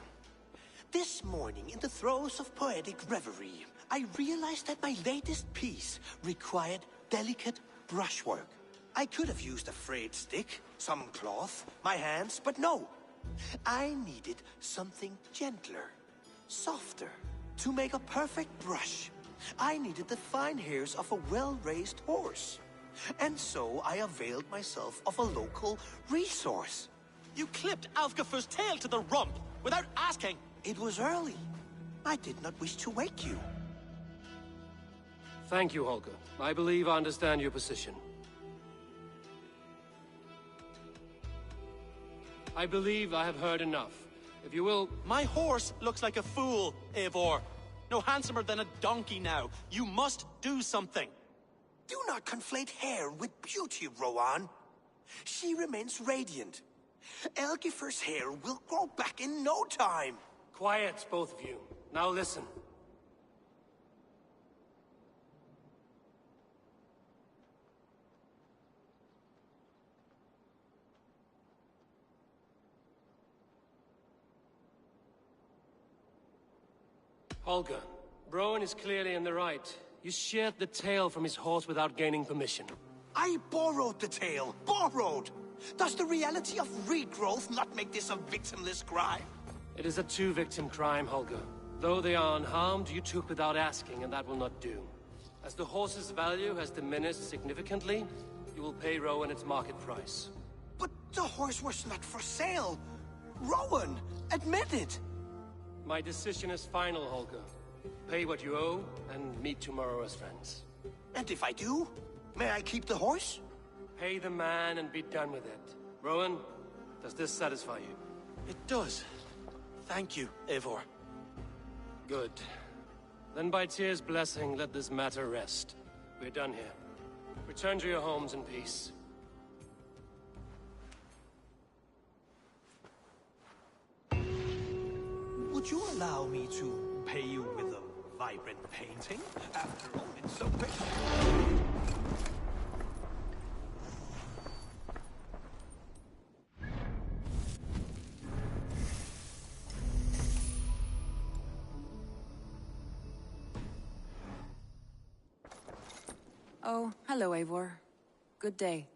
this morning in the throes of poetic reverie, I realized that my latest piece required delicate brushwork. I could have used a frayed stick, some cloth, my hands, but no. I needed something gentler, softer. To make a perfect brush, I needed the fine hairs of a well-raised horse. And so I availed myself of a local resource. You clipped Alfgafur's tail to the rump, without asking. It was early. I did not wish to wake you. Thank you, Holger. I believe I understand your position. I believe I have heard enough. If you will... My horse looks like a fool, Eivor. No handsomer than a donkey now. You must do something. Do not conflate hair with beauty, Rowan. She remains radiant. Elgifur's hair will grow back in no time. Quiet, both of you. Now listen. Holger, Rowan is clearly in the right. You sheared the tail from his horse without gaining permission. I borrowed the tail. Borrowed! Does the reality of regrowth not make this a victimless crime? It is a two-victim crime, Holger. Though they are unharmed, you took without asking, and that will not do. As the horse's value has diminished significantly, you will pay Rowan its market price. But the horse was not for sale. Rowan, admit it. My decision is final, Holger. Pay what you owe, and meet tomorrow as friends. And if I do, may I keep the horse? Pay the man and be done with it. Rowan, does this satisfy you? It does. Thank you, Eivor. Good. Then by Tyr's blessing, let this matter rest. We're done here. Return to your homes in peace. Would you allow me to pay you with a vibrant painting? After all, it's so picture. Oh, hello, Eivor. Good day.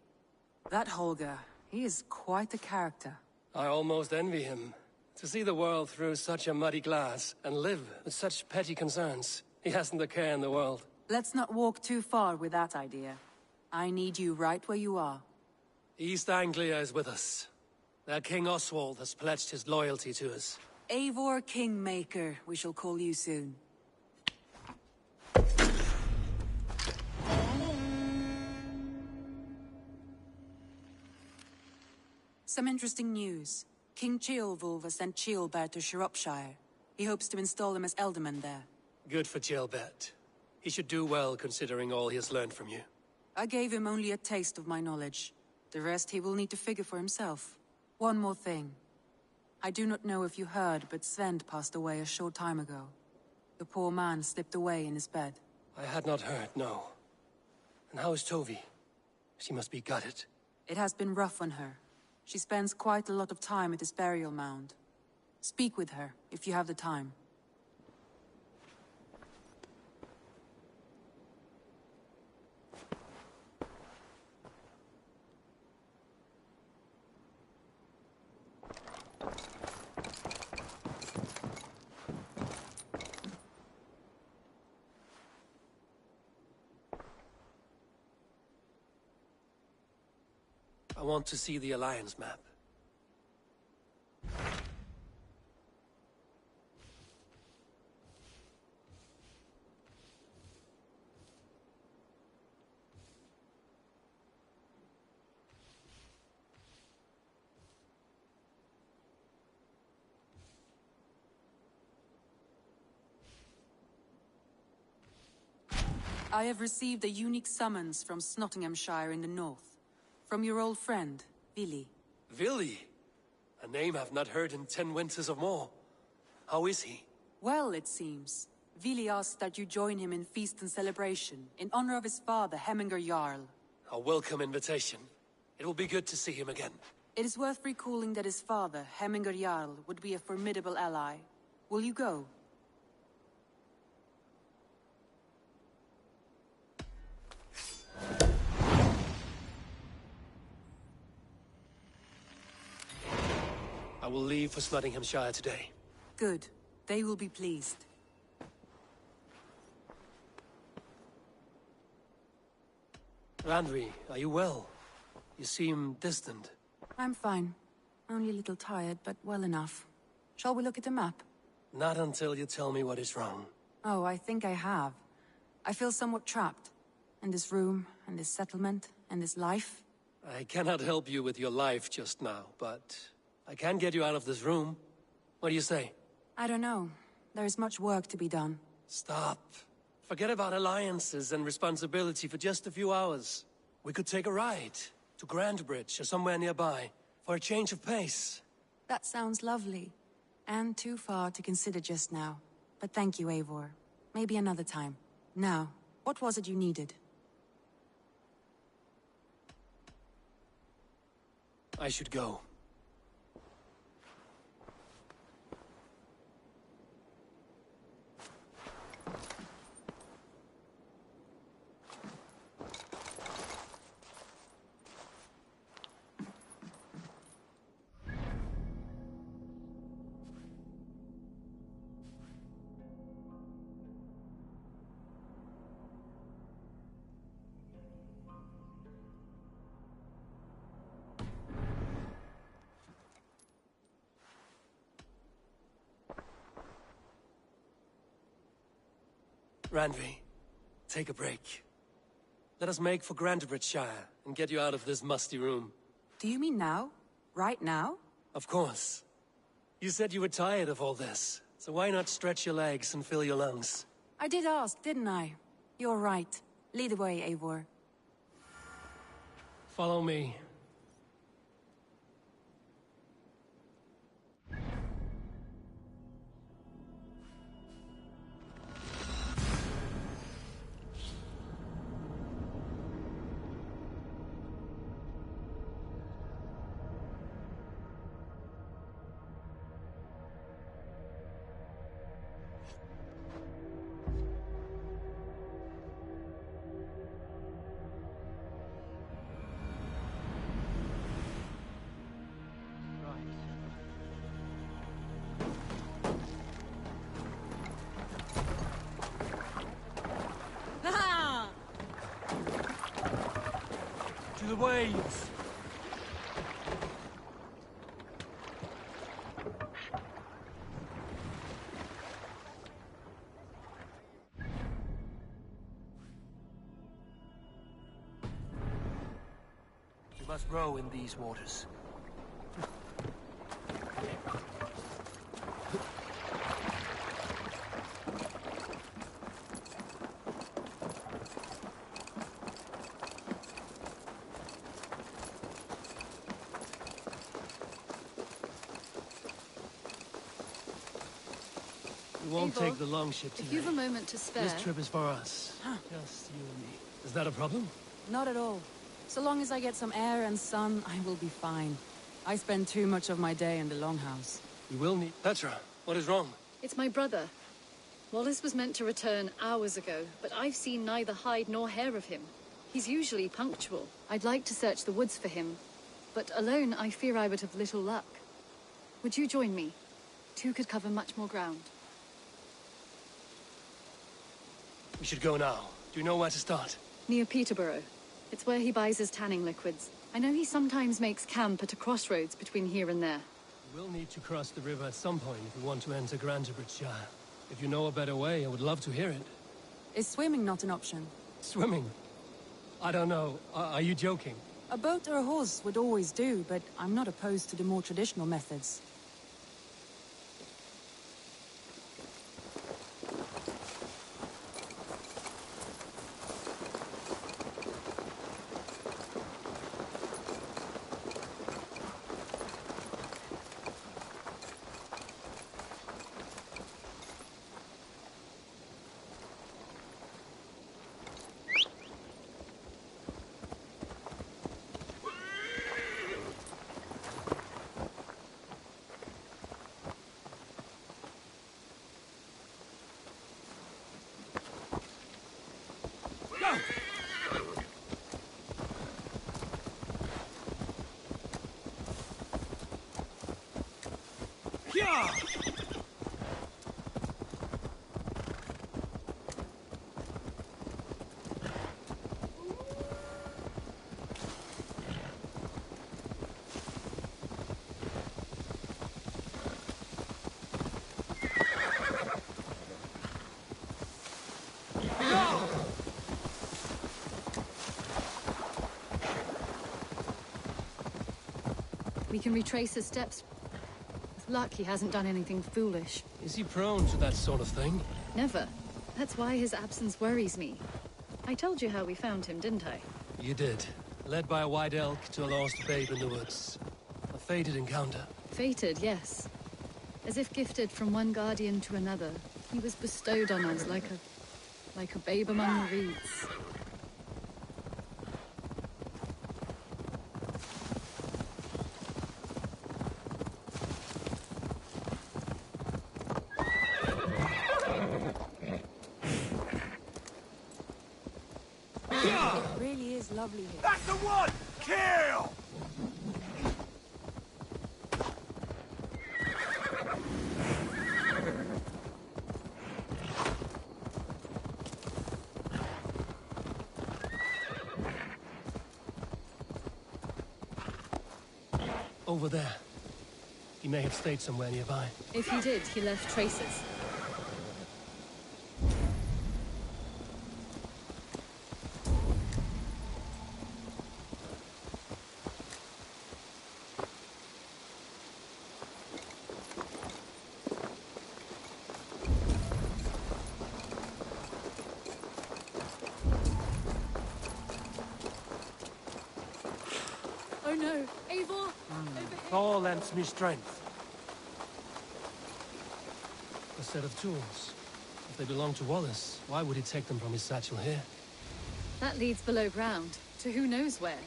That Holger, he is quite the character. I almost envy him. To see the world through such a muddy glass, and live with such petty concerns. He hasn't a care in the world. Let's not walk too far with that idea. I need you right where you are. East Anglia is with us. Their King Oswald has pledged his loyalty to us. Eivor Kingmaker, we shall call you soon. Some interesting news. King Ceolwulf has sent Ceolbert to Shropshire. He hopes to install him as Elderman there. Good for Ceolbert. He should do well considering all he has learned from you. I gave him only a taste of my knowledge. The rest he will need to figure for himself. One more thing. I do not know if you heard, but Svend passed away a short time ago. The poor man slipped away in his bed. I had not heard, no. And how is Tovi? She must be gutted. It has been rough on her. She spends quite a lot of time at his burial mound. Speak with her, if you have the time. I want to see the Alliance map. I have received a unique summons from Nottinghamshire in the north. From your old friend, Vili. Vili? A name I've not heard in 10 winters or more. How is he? Well, it seems. Vili asks that you join him in feast and celebration, in honor of his father, Hemminger Jarl. A welcome invitation. It will be good to see him again. It is worth recalling that his father, Hemminger Jarl, would be a formidable ally. Will you go? I will leave for Nottinghamshire today. Good. They will be pleased. Randvi, are you well? You seem distant. I'm fine. Only a little tired, but well enough. Shall we look at the map? Not until you tell me what is wrong. Oh, I think I have. I feel somewhat trapped. In this room, and this settlement, and this life. I cannot help you with your life just now, but I can get you out of this room. What do you say? I don't know. There is much work to be done. Stop. Forget about alliances and responsibility for just a few hours. We could take a ride to Grandbridge or somewhere nearby for a change of pace. That sounds lovely. And too far to consider just now. But thank you, Eivor. Maybe another time. Now, what was it you needed? I should go. Randvi, take a break. Let us make for Grandbridgeshire and get you out of this musty room. Do you mean now? Right now? Of course. You said you were tired of all this, so why not stretch your legs and fill your lungs? I did ask, didn't I? You're right. Lead the way, Eivor. Follow me. the waves! We must row in these waters. We won't Eivor, take the long ship today. If you've a moment to spare... This trip is for us. Just you and me. Is that a problem? Not at all. So long as I get some air and sun, I will be fine. I spend too much of my day in the longhouse. We will need... Petra, what is wrong? It's my brother. Wallace was meant to return hours ago, but I've seen neither hide nor hair of him. He's usually punctual. I'd like to search the woods for him, but alone I fear I would have little luck. Would you join me? Two could cover much more ground. We should go now. Do you know where to start? Near Peterborough. It's where he buys his tanning liquids. I know he sometimes makes camp at a crossroads between here and there. We'll need to cross the river at some point if we want to enter Grantabridgeshire. If you know a better way, I would love to hear it. Is swimming not an option? Swimming? I don't know. Are you joking? A boat or a horse would always do, but I'm not opposed to the more traditional methods. We can retrace his steps. With luck, he hasn't done anything foolish. Is he prone to that sort of thing? Never. That's why his absence worries me. I told you how we found him, didn't I? You did. Led by a white elk to a lost babe in the woods. A fated encounter. Fated, yes. As if gifted from one guardian to another, he was bestowed on us like a babe among the reeds. It really is lovely here. That's the one! Kill! Over there. He may have stayed somewhere nearby. If he did, he left traces. Oh no, Eivor! Thor lends me strength. A set of tools. If they belong to Wallace, why would he take them from his satchel here? That leads below ground, to who knows where.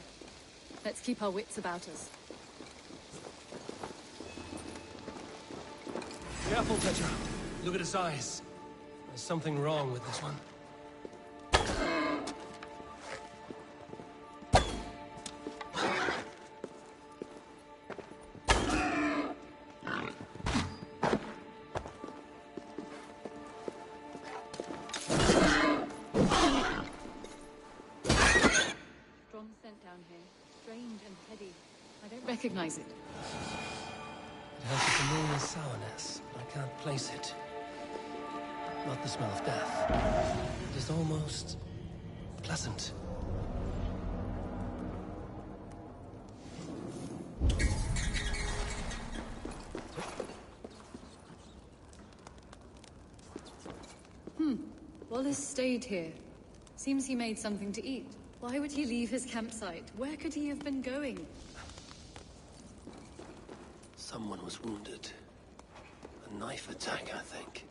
Let's keep our wits about us. Careful, Petra. Look at his eyes. There's something wrong with this one. strong scent down here. Strange and heady. I don't recognize it. It has a familiar sourness, but I can't place it. Not the smell of death. It is almost pleasant. Wallace stayed here. Seems he made something to eat. Why would he leave his campsite? Where could he have been going? Someone was wounded. A knife attack, I think.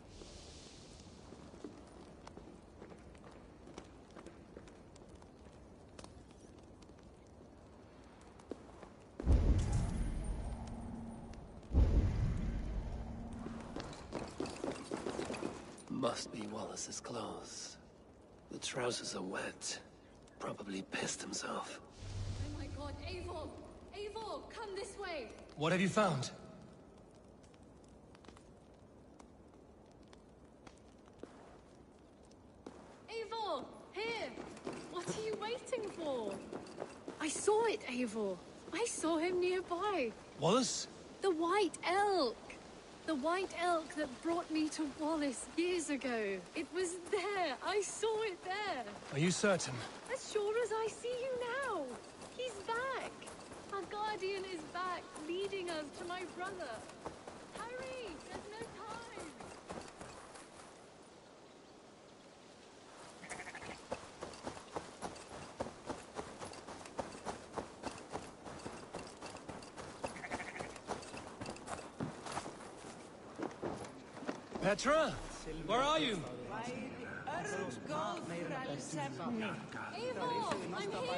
Must be Wallace's clothes. The trousers are wet. Probably pissed himself. Oh my god, Eivor! Eivor, come this way! What have you found? Eivor! Here! What are you waiting for? I saw it, Eivor. I saw him nearby. Wallace? The White Elk! The White Elk that brought me to Wallace years ago. It was there. I saw it there. Are you certain? As sure as I see you now. He's back. Our guardian is back, leading us to my brother. Hurry! There's no time. Petra? Where are you? Eivor, I'm here.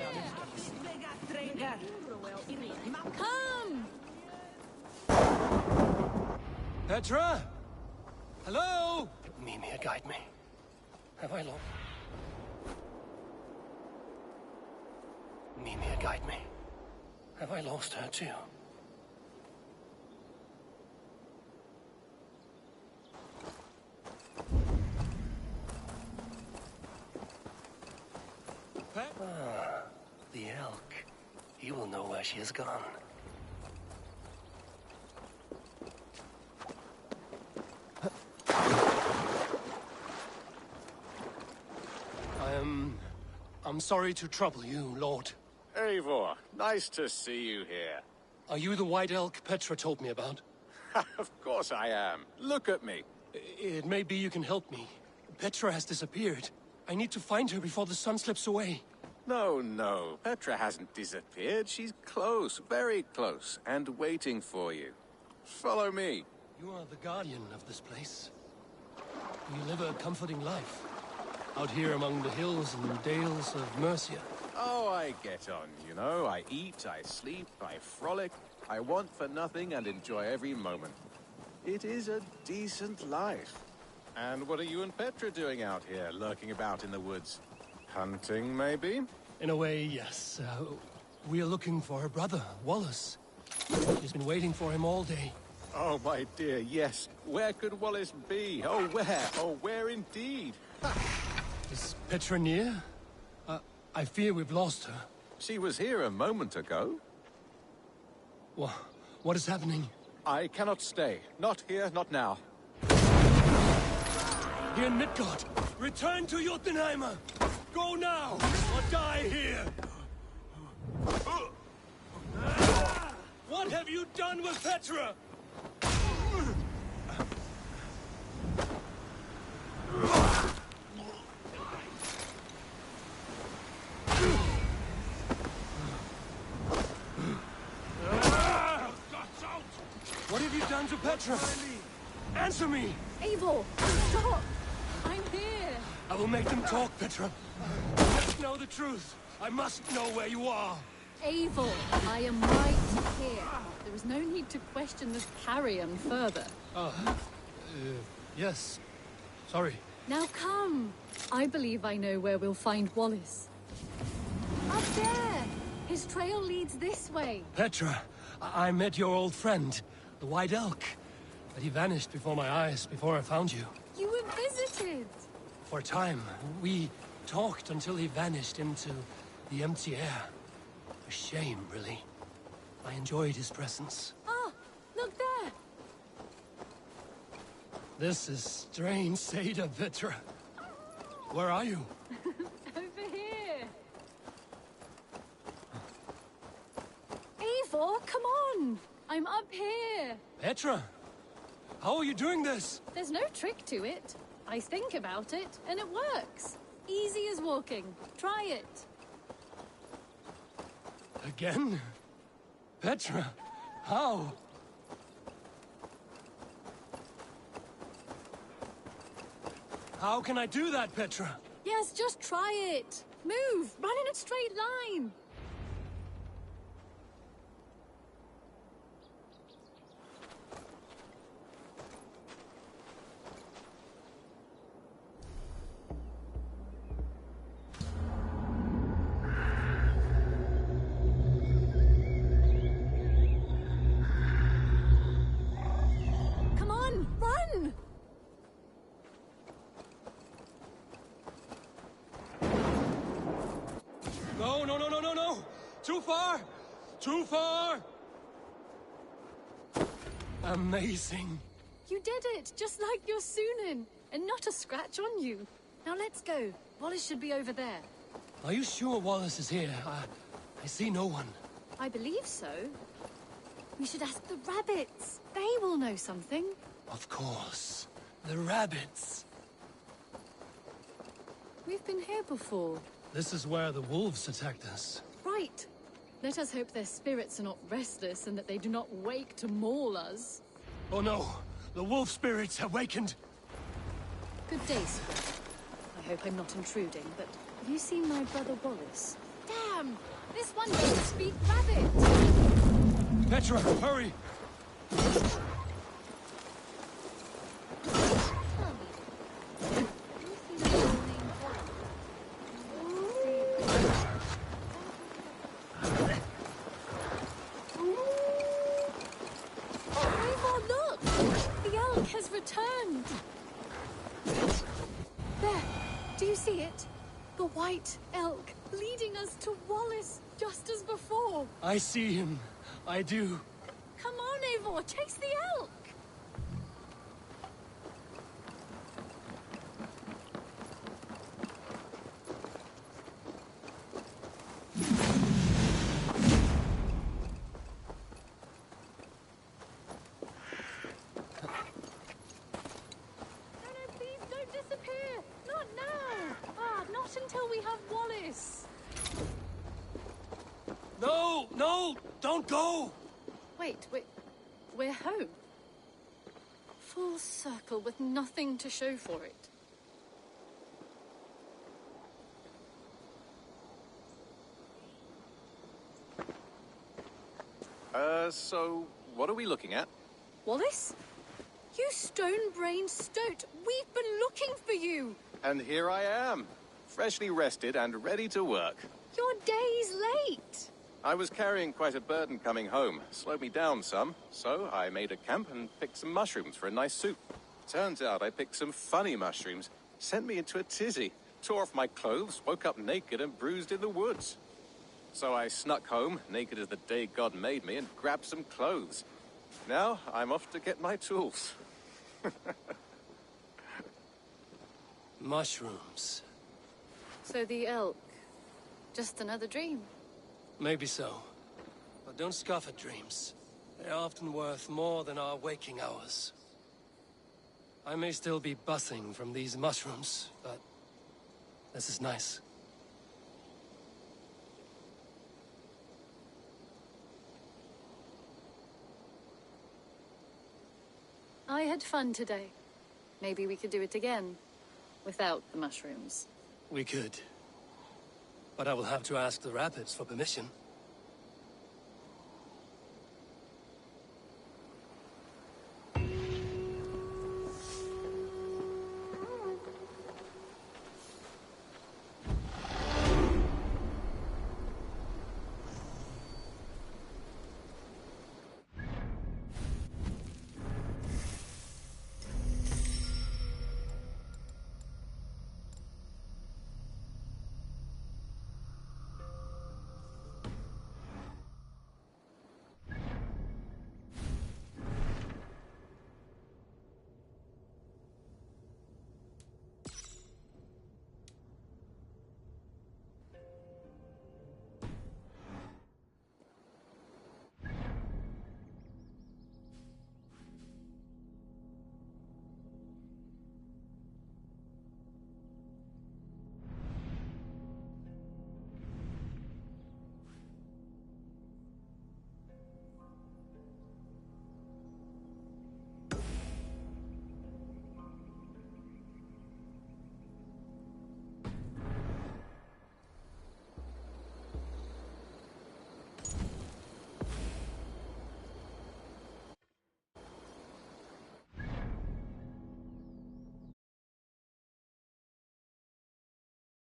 Come! Petra? Hello? Mimir, guide me. Have I lost? Mimir, guide me. Have I lost her too? Ah, the elk. He will know where she has gone. I'm sorry to trouble you, Lord. Eivor, nice to see you here. Are you the white elk Petra told me about? Of course I am. Look at me. It may be you can help me. Petra has disappeared. I need to find her before the sun slips away. No. Petra hasn't disappeared. She's close, very close, and waiting for you. Follow me. You are the guardian of this place. You live a comforting life. Out here among the hills and dales of Mercia. Oh, I get on, you know. I eat, I sleep, I frolic. I want for nothing and enjoy every moment. It is a decent life. And what are you and Petra doing out here, lurking about in the woods? Hunting, maybe? In a way, yes. We are looking for her brother, Wallace. She's been waiting for him all day. Oh, my dear, yes. Where could Wallace be? Oh, where? Oh, where indeed? Is Petra near? I fear we've lost her. She was here a moment ago. What is happening? I cannot stay. Not here, not now. Here in Midgard, return to Jotunheimer! Go now, or die here! What have you done with Petra? What have you done to Petra? Answer me! Eivor, stop! I'm here! I will make them talk, Petra. I must know the truth. I must know where you are. Eivor, I am right here. There is no need to question this carrion further. Yes. Sorry. Now come! I believe I know where we'll find Wallace. Up there! His trail leads this way. Petra, I met your old friend, the White Elk. But he vanished before my eyes, before I found you. You were visited! For a time, we talked until he vanished into the empty air. shame, really. I enjoyed his presence. Ah, look there! This is strange, Seda Vitra. Where are you? Over here! Eivor, come on! I'm up here! Petra! How are you doing this? There's no trick to it. I think about it, and it works. Easy as walking. Try it. Again? Petra, how? How can I do that, Petra? Yes, just try it. Move! Run in a straight line! Come on, run! No, no, no, no, no, no! Too far! Too far! Amazing. You did it, just like your Sunan, and not a scratch on you. Now let's go. Wallace should be over there. Are you sure Wallace is here? I see no one. I believe so. We should ask the rabbits. They will know something. Of course. The rabbits. We've been here before. This is where the wolves attacked us. Right. Let us hope their spirits are not restless and that they do not wake to maul us. Oh no! The wolf spirits have wakened! Good day, Squid. I hope I'm not intruding, but have you seen my brother Wallace? Damn! This one doesn't speak rabbit! Petra, hurry! Eivor, look! The elk has returned! There! Do you see it? The white elk leading us to Wallace, just as before! I see him. I do. Come on, Eivor, chase the elk! No, please don't disappear! Not now! Not until we have Wallace! No! No! Don't go! Wait, we're home. Full circle with nothing to show for it. So what are we looking at? Wallace? You stone-brained stoat! We've been looking for you! And here I am, freshly rested and ready to work. You're days late! I was carrying quite a burden coming home. Slowed me down some, so I made a camp and picked some mushrooms for a nice soup. Turns out I picked some funny mushrooms. Sent me into a tizzy. Tore off my clothes, woke up naked and bruised in the woods. So I snuck home, naked as the day God made me, and grabbed some clothes. Now I'm off to get my tools. Mushrooms. So the elk, just another dream. Maybe so. But don't scoff at dreams. They're often worth more than our waking hours. I may still be buzzing from these mushrooms, but this is nice. I had fun today. Maybe we could do it again, without the mushrooms. We could. But I will have to ask the rabbits for permission.